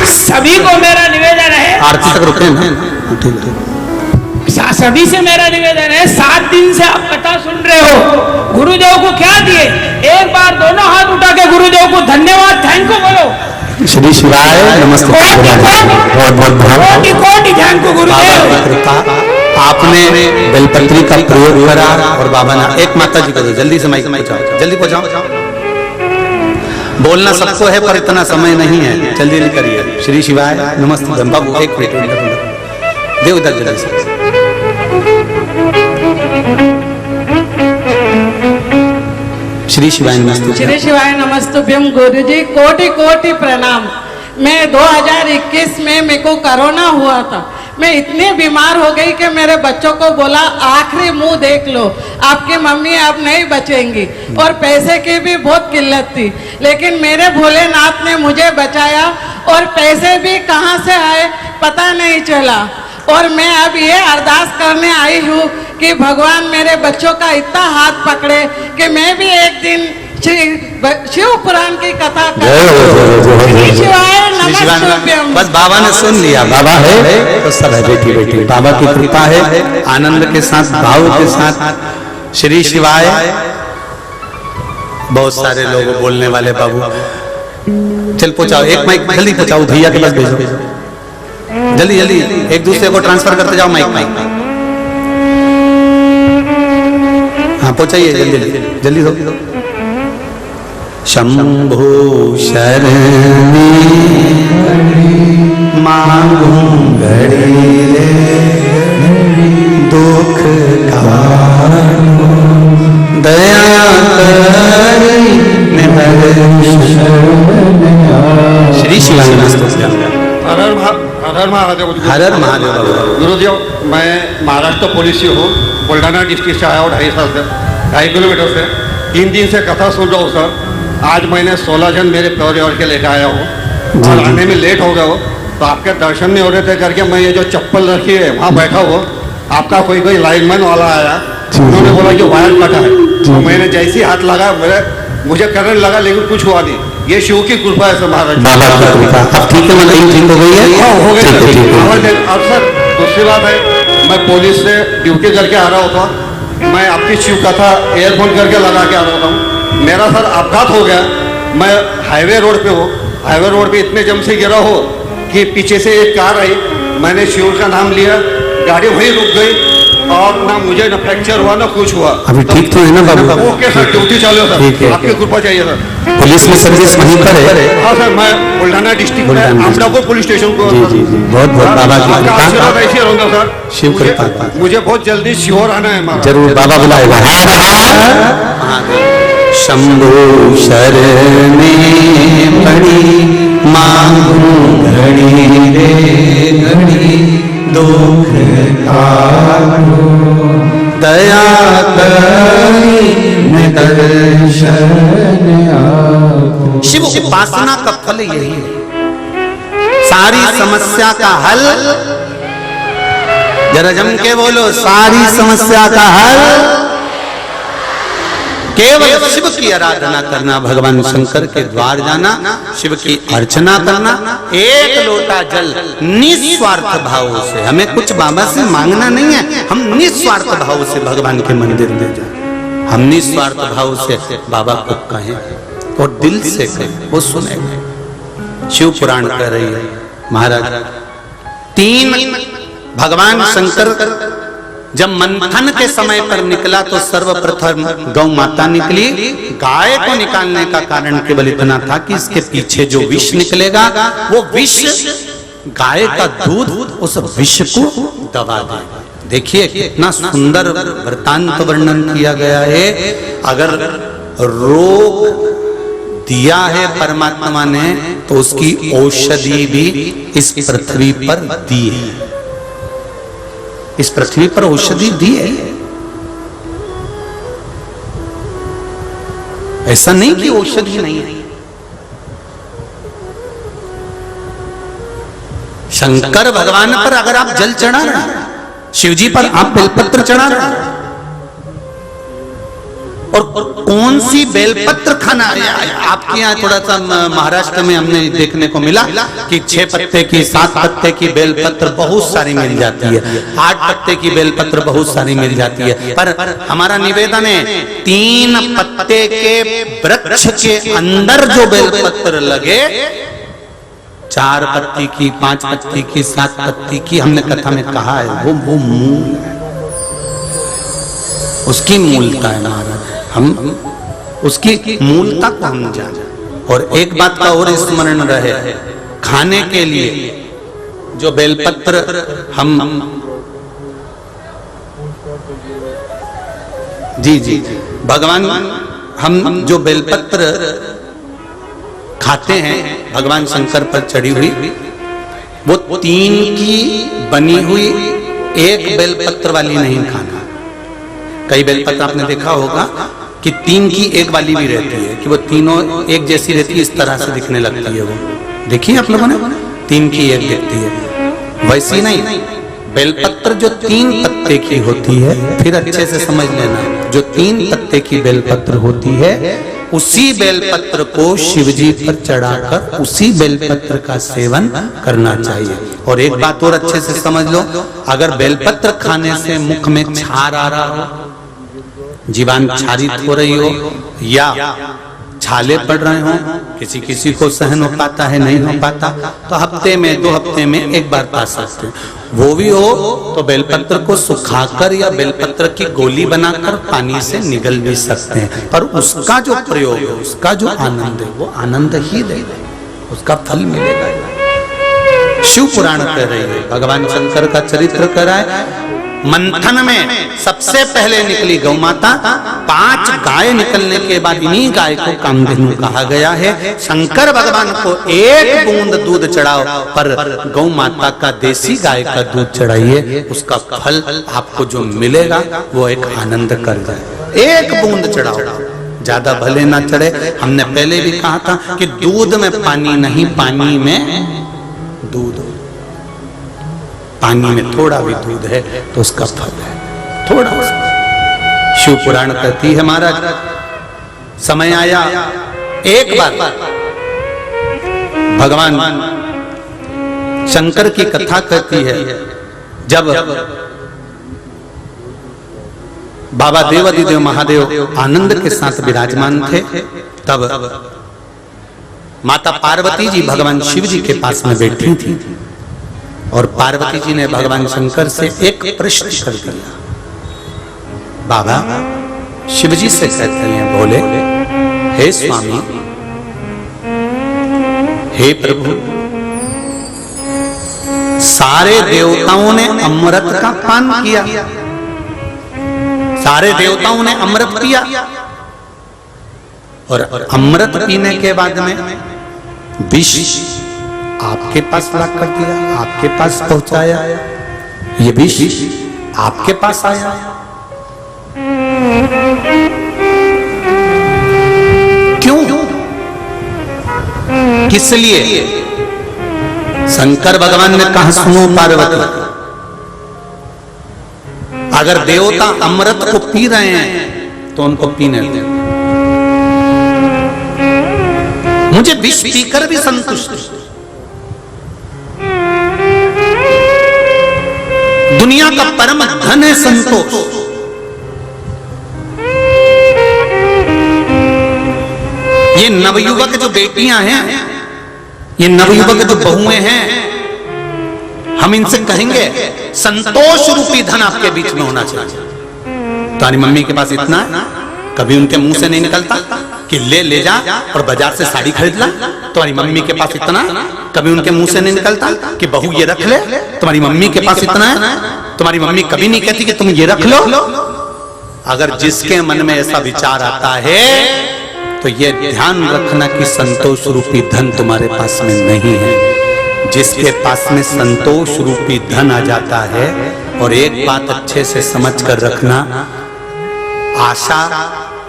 सभी को मेरा निवेदन है, आरती तक रुके ना। सभी से मेरा निवेदन है, 7 दिन से आप कथा सुन रहे हो, गुरुदेव को क्या दिए? एक बार दोनों हाथ उठा के गुरुदेव को धन्यवाद थैंक यू बोलो। श्री शिवाय नमस्ते। कोटि कोटि थैंक यू गुरुदेव। आपने बेलपत्री का प्रयोग करा और बाबा ने एक माता जी को जल्दी से माइक पहुंचाओ, जल्दी पहुंचाओ। बोलना सबको है पर इतना समय नहीं है, जल्दी जल्दी करिए। श्री शिवाय नमस्ते। बाबू एक मिनट देव इधर जल्दी से। श्री शिवाय नमस्ते। श्री शिवाय नमस्तुभ्यम। गुरु जी कोटि कोटि प्रणाम। मैं 2021 में मेरे को कोरोना हुआ था। मैं इतनी बीमार हो गई कि मेरे बच्चों को बोला आखिरी मुंह देख लो, आपकी मम्मी अब नहीं बचेंगी। और पैसे की भी बहुत किल्लत थी, लेकिन मेरे भोलेनाथ ने मुझे बचाया और पैसे भी कहाँ से आए पता नहीं चला। और मैं अब ये अरदास करने आई हूँ कि भगवान मेरे बच्चों का इतना हाथ पकड़े कि मैं भी एक दिन शिव पुराण की कथा करूं। शिवाय नमस्तुभ्यम। बस बाबा ने सुन लिया, बाबा है तो सब है। बेटी बेटी बाबा की कृपा है। आनंद के साथ भाव के साथ श्री शिवाय। बहुत सारे लोग बोलने वाले बाबू, चल पहुंचाओ एक माइक जल्दी पहुंचाओ, भैया के पास भेजो जल्दी जल्दी। एक दूसरे को ट्रांसफर करते जाओ माइक माइक। हाँ पहुंचाइए जल्दी जल्दी जल्दी दो। शंभो शरणी मांगू घड़ी दुख दया श्री शिवाय नमस्ते। हर महादेव। हर महादेव। गुरुदेव मैं महाराष्ट्र पुलिस से हूँ, बुल्ढाना डिस्ट्रिक्ट से आया हूँ 2.5 साल से, 2.5 किलोमीटर से। 3 दिन से कथा सुन रहा हूँ सर। आज मैंने 16 जन मेरे परिवार के लेकर आया हूँ और आने में लेट हो गया हो तो आपके दर्शन नहीं हो रहे थे करके मैं ये जो चप्पल रखी है वहाँ बैठा हुआ। आपका कोई लाइनमैन वाला आया, उन्होंने बोला कि वायर कटा है। तो मैंने जैसे ही हाथ लगा मुझे करंट लगा लेकिन कुछ हुआ नहीं। ये शिव की कृपा है सर महाराज। ठीक है मतलब ठीक हो गई है। हो गई। अब सर दूसरी बात है, मैं पुलिस से ड्यूटी करके आ रहा होता, मैं आपकी शिव कथा एयरफोन करके लगा के आ रहा हूँ। मेरा सर अपघात हो गया। मैं हाईवे रोड पे हूँ, हाईवे रोड पे इतने जम से गिरा हो कि पीछे से एक कार आई, मैंने शिव का नाम लिया, गाड़ी वहीं रुक गई और ना मुझे ना फ्रैक्चर हुआ ना कुछ हुआ। अभी ठीक तो है ना बाबू? ओके सर, ड्यूटी चालू है सर, आपकी कृपा चाहिए सर। पुलिस में सर्विस वहीं पर है? हाँ सर, मैं बुल्ढाना डिस्ट्रिक्ट में अमरापुर पुलिस स्टेशन को। जी जी जी, बहुत बहुत बाबा की आशीर्वाद ऐसे रहूंगा सर। शिव कृपा। मुझे बहुत जल्दी श्योर आना है। जरूर बाबा बुलाएगा। शंभु शरणे पड़ी मांगू घड़ी रे घड़ी दुख काटो दया करी दर्शन आपो। शिव उपासना का फल यही है, सारी समस्या का हल, जरा जम के बोलो, सारी समस्या का हल केवल शिव की आराधना करना, भगवान शंकर के द्वार जाना, शिव की अर्चना करना, एक लोटा जल निस्वार्थ भाव से। हमें कुछ बाबा से मांगना नहीं है, हम निस्वार्थ भाव से भगवान के मंदिर में जाए, हम निस्वार्थ भाव से बाबा को कहें और दिल से कहें, वो सुनेंगे। शिव पुराण कह रही है महाराज, 3 भगवान शंकर जब मंथन के समय पर निकला तो सर्वप्रथम गौ माता निकली। गाय को निकालने का कारण केवल इतना था कि इसके पीछे जो विष निकलेगा वो विष गाय का दूध उस विष को दबा देगा। देखिए कितना सुंदर वृत्तांत वर्णन किया गया है। अगर रोग दिया है परमात्मा ने तो उसकी औषधि भी इस पृथ्वी पर दी है, इस पृथ्वी पर औषधि दी है। ऐसा नहीं कि औषधि नहीं है। शंकर भगवान पर अगर आप जल चढ़ा रहे हैं, शिव जी पर आप बेलपत्र चढ़ा रहे हैं, और कौन सी बेलपत्र खाना है? आपके यहाँ थोड़ा सा महाराष्ट्र में हमने देखने को मिला कि 6 पत्ते की 7 पत्ते की बेलपत्र बहुत सारी मिल जाती है, 8 पत्ते की बेलपत्र बहुत सारी मिल जाती है। पर हमारा निवेदन है 3 पत्ते के वृक्ष के अंदर जो बेलपत्र लगे, 4 पत्ती की, 5 पत्ती की, 7 पत्ती की, हमने कथा में कहा है वो मूल है, उसकी मूलता है महाराज। हम उसकी मूलता को हम जाने। और एक बात का और स्मरण रहे, खाने के लिए जो बेलपत्र हम जी भगवान, हम जो बेलपत्र खाते हैं भगवान शंकर पर चढ़ी हुई, वो 3 की बनी हुई एक बेलपत्र वाली नहीं खाना। कई बेलपत्र आपने देखा होगा कि 3 की एक वाली भी रहती है, कि वो तीनों एक जैसी रहती है, इस तरह से दिखने लगती है। वो देखिए आप लोगों ने, 3 की एक दिखती है, वैसी नहीं। बेलपत्र जो 3 पत्ते की होती है, फिर अच्छे से समझ लेना, जो 3 पत्ते की बेलपत्र होती है, उसी बेलपत्र को शिवजी पर चढ़ाकर उसी बेलपत्र का सेवन करना चाहिए। और एक बात और अच्छे से समझ लो, अगर बेलपत्र खाने से मुख में छार आ रहा हो, जीवान क्षारित हो रही हो, या छाले पड़ रहे हो, किसी को सहन हो पाता है, नहीं हो पाता, तो हफ्ते में 2 हफ्ते में एक बार पा सकते हैं। वो भी हो तो बेलपत्र को सुखाकर या बेलपत्र की गोली बनाकर पानी से निगल भी सकते हैं, पर उसका जो प्रयोग है, उसका जो आनंद है, वो आनंद ही देगा, उसका फल मिलेगा। शिव पुराण कह रही है, भगवान शंकर का चरित्र कह रहा है, मंथन में सबसे पहले निकली गौ माता, 5 गाय निकलने के बाद इन्हीं गाय को कामधेनु कहा गया है। शंकर भगवान को 1 बूंद दूध चढ़ाओ, पर गौ माता का देसी गाय का दूध चढ़ाइए, उसका फल आपको जो मिलेगा वो एक आनंद कर जाए। 1 बूंद चढ़ाओ, ज्यादा भले ना चढ़े। हमने पहले भी कहा था कि दूध में पानी नहीं, पानी में दूध। पानी में थोड़ा भी दूध है तो उसका फल है थोड़ा। शिव पुराण कहती है महाराज, समय आया एक बार भगवान शंकर की कथा कहती है, जब बाबा देवादिदेव महादेव आनंद के साथ विराजमान थे, तब माता पार्वती जी भगवान शिव जी के पास में बैठी थी, और पार्वती जी ने भगवान शंकर से एक प्रश्न कर दिया। बाबा शिव जी से कहते हैं, बोले, हे स्वामी, हे प्रभु, सारे देवताओं ने अमृत का पान किया, सारे देवताओं ने अमृत पिया, और अमृत पीने के बाद में विष आपके पास ला कर दिया, आपके पास पहुंचाया, ये विष आपके पास आया। क्यों? किस लिए? शंकर भगवान ने कहा, सुनो पार्वती, अगर देवता अमृत को पी रहे हैं तो उनको पीने दो, मुझे विष पीकर भी संतुष्ट। दुनिया का परम धन है संतोष। ये नवयुवक जो बेटियां हैं, ये नवयुवक जो बहुएं हैं, हम इनसे कहेंगे संतोष रूपी धन आपके बीच में होना चाहिए। तुम्हारी मम्मी के पास इतना है, कभी उनके मुंह से नहीं निकलता कि ले जा और बाजार से साड़ी खरीद ला। तुम्हारी मम्मी के पास इतना, कभी उनके मुंह से नहीं निकलता कि बहू ये रख ले। तुम्हारी मम्मी के पास इतना है, तुम्हारी मम्मी कभी नहीं कहती कि तुम ये रख लो। अगर जिसके मन में ऐसा विचार आता है तो ये ध्यान रखना कि संतोष रूपी धन तुम्हारे पास में नहीं है। जिसके पास में संतोष रूपी धन आ जाता है, और एक बात अच्छे से समझ कर रखना, आशा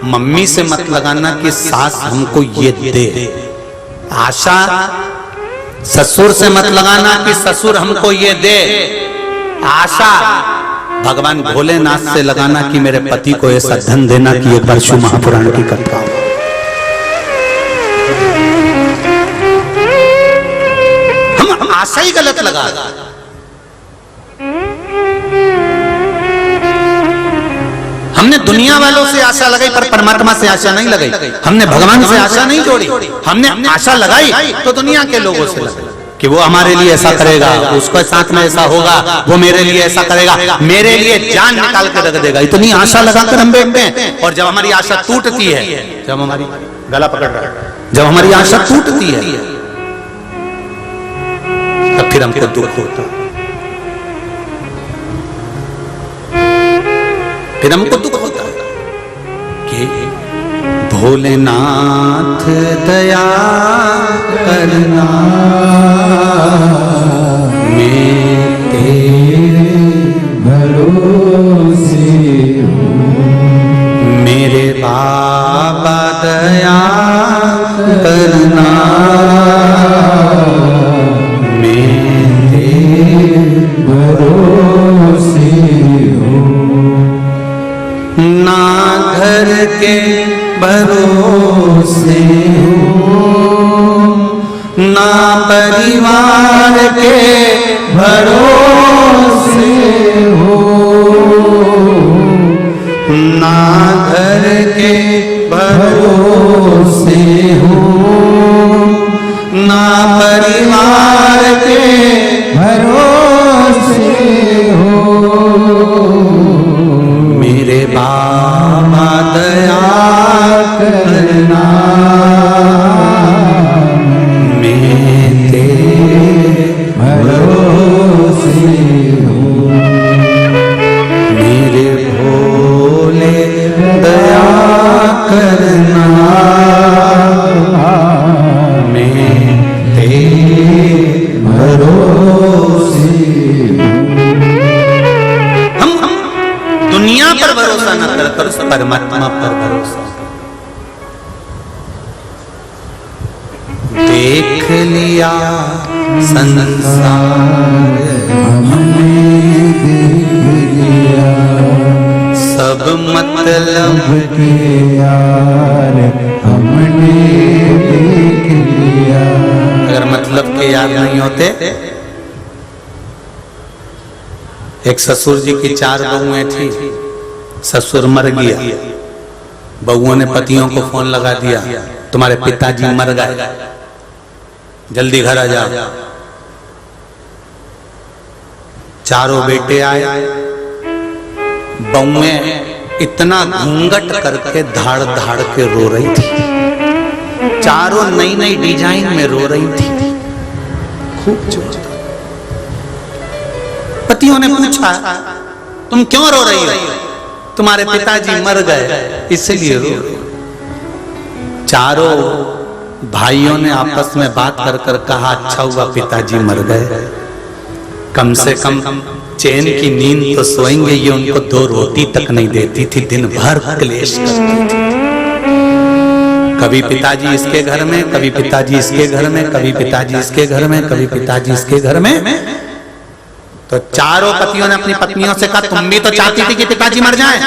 मम्मी से मत लगाना कि सास हमको ये दे, आशा ससुर से मत लगाना कि ससुर हमको ये दे, आशा भगवान भोलेनाथ से लगाना कि मेरे पति को ऐसा धन देना कि एक बार शिव महापुराण की कथा हो। हम आशा ही गलत लगा। हमने दुनिया वालों से आशा लगाई पर परमात्मा से आशा नहीं लगाई। हमने भगवान से आशा नहीं जोड़ी, हमने आशा लगाई तो दुनिया के लोगों से लगाई कि वो हमारे लिए ऐसा करेगा, उसके साथ में ऐसा होगा, वो मेरे लिए ऐसा करेगा, मेरे लिए जान निकाल कर रख देगा। इतनी आशा लगाकर हम बैठते हैं, और जब हमारी आशा टूटती है, जब हमारी गला पकड़ रहा है, जब हमारी आशा टूटती है, तब फिर हमको दुख होता है, फिर हमको दुख होता है कि भोलेनाथ दया करना, मैं तेरे भरोसे हूँ, मेरे बाबा दया करना, मैं तेरे भरोसे ना घर के भरोसे हूँ, ना परिवार के भरोसे हूँ, ना घर के भरोसे हूँ, ना परिवार के भरोसे हूँ, मेरे बाबा दया करना, मैं तेरे भरोसे हूँ, मेरे भोले दया करना, मैं तेरे भरोसे हूँ। दुनिया पर भरोसा न कर, परमात्मा पर भरोसा। देख लिया संसार हमने, देख लिया सब मतलब के यार हमने, देख लिया। अगर मतलब के यार नहीं होते, एक ससुर जी की 4 बहुएं थी, ससुर मर गया, बहुओं ने पतियों को फोन लगा दिया, तुम्हारे पिताजी मर गए, जल्दी घर आ जाओ। 4 बेटे आए, बहुएं इतना घूंघट करके धाड़ धाड़ के रो रही थी, 4 नई नई डिजाइन में रो रही थी, खूब जोर। पतियों ने पूछा, तुम क्यों रो रही हो? तुम्हारे पिताजी मर गए इसलिए रो रही हो। चारों भाइयों ने आपस में बात कर कर कहा, अच्छा हुआ पिताजी मर गए, कम से कम चैन की नींद तो सोएंगे। ये उनको 2 रोटी तक नहीं देती थी, दिन भर क्लेश करती थी। कभी पिताजी इसके घर में, कभी पिताजी इसके घर में, कभी पिताजी इसके घर में, कभी पिताजी इसके घर में। तो चारों पतियों ने अपनी पत्नियों से कहा, तुम भी तो चाहती थी कि पिताजी मर जाएं,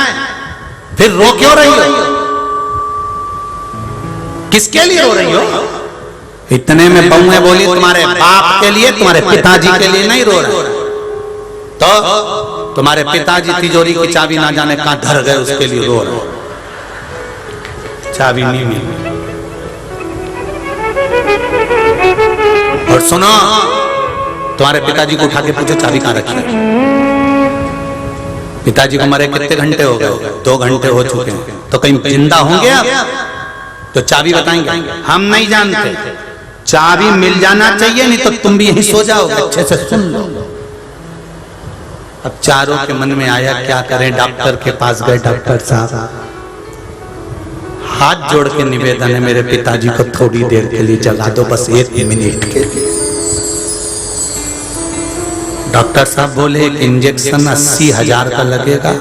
फिर रो क्यों रही हो? किसके लिए रो रही हो? इतने में बहुएं बोली, तुम्हारे बाप के लिए, तुम्हारे पिताजी के लिए नहीं रो रहे। तो तुम्हारे पिताजी तिजोरी की चाबी ना जाने कहां धर गए, उसके लिए रो रहे। चाबी नहीं मिली। और सुनो, तुम्हारे पिताजी को उठा के पूछो चाबी कहां रखी है। पिताजी को मरे कितने घंटे हो गए? 2 घंटे हो चुके हैं। तो कहीं जिंदा होंगे आप? तो चाबी बताएंगे, हम नहीं जानते। चाबी मिल जाना चाहिए, नहीं तो तुम भी यहीं सो जाओगे। अच्छे से सुन लो। अब चारों के मन में आया क्या करें, डॉक्टर के पास गए। डॉक्टर साहब, हाथ जोड़ के निवेदन है, मेरे पिताजी को थोड़ी देर के लिए जगा दो, बस 1 मिनट के लिए। डॉक्टर साहब बोले, एक इंजेक्शन 80,000 का लगेगा।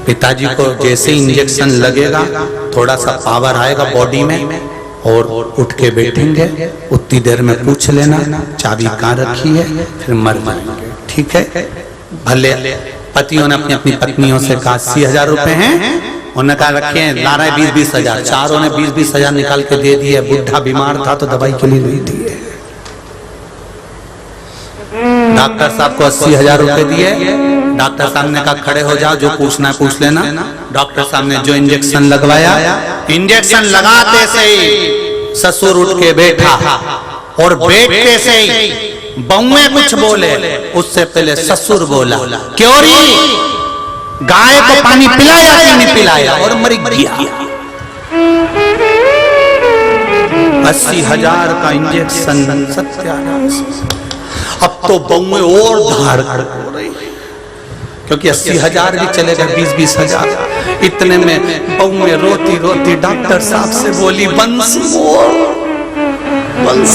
पिताजी को जैसे इंजेक्शन लगेगा, थोड़ा सा पावर आएगा बॉडी में और उठ के बैठेंगे। उतनी देर में पूछ लेना चाबी कहाँ रखी है, फिर मर जाएंगे। ठीक है? भले पतियों ने अपनी अपनी पत्नियों से कहा 80,000 रुपए हैं, उन्होंने कहा रखे हैं, ला रहे 20-20,000। चारों ने 20-20,000 निकाल के दे दिए। बुढ़ा बीमार था तो दवाई के लिए नहीं दिए। डॉक्टर साहब को 80,000 रुपए दिए। डॉक्टर साहब ने कहा खड़े हो जाओ, जो पूछना है पूछ लेना। डॉक्टर साहब ने जो इंजेक्शन लगवाया, इंजेक्शन लगाते से ही ससुर उठ के बैठा और बैठते से ही बहुएं कुछ बोले। उससे पहले ससुर बोला, क्यों री गाय को पानी पिलाया कि नहीं पिलाया, और मर गया। 80,000 का इंजेक्शन, सत्यानाश। अब तो बहुएं और धाड़ हो रही, क्योंकि 80,000 भी चले गए, 20-20,000। इतने में बहुएं रोती रोती डॉक्टर साहब से बोली, वंस मोर, वंस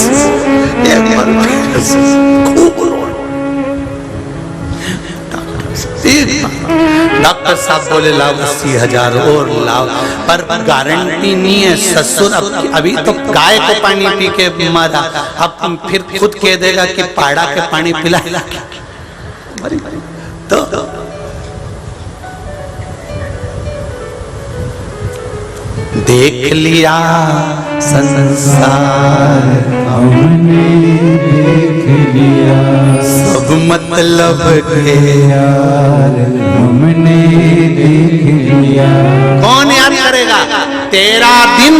डॉक्टर साहब बोले लाओ 80,000 और लाओ, पर गारंटी नहीं है। ससुर अभी तो गाय को पानी पी के मरा, अब तुम फिर खुद कह देगा कि पाड़ा के पानी पिलाएगा। तो देख लिया संसार हमने, देख लिया सब मतलब के यार हमने देख लिया। कौन याद करेगा? तेरा दिन,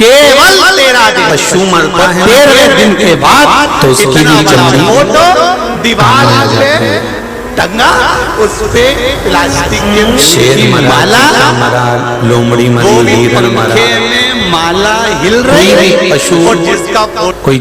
केवल तेरा दिन। पशु मरता है 13 दिन के बाद, तो उसकी फोटो दीवार पे टंगा, उस पे प्लास्टिक के शेर माला मरा, लोमड़ी मरी, हिरन मरा, माला हिल रही, पशु और जिसका कोई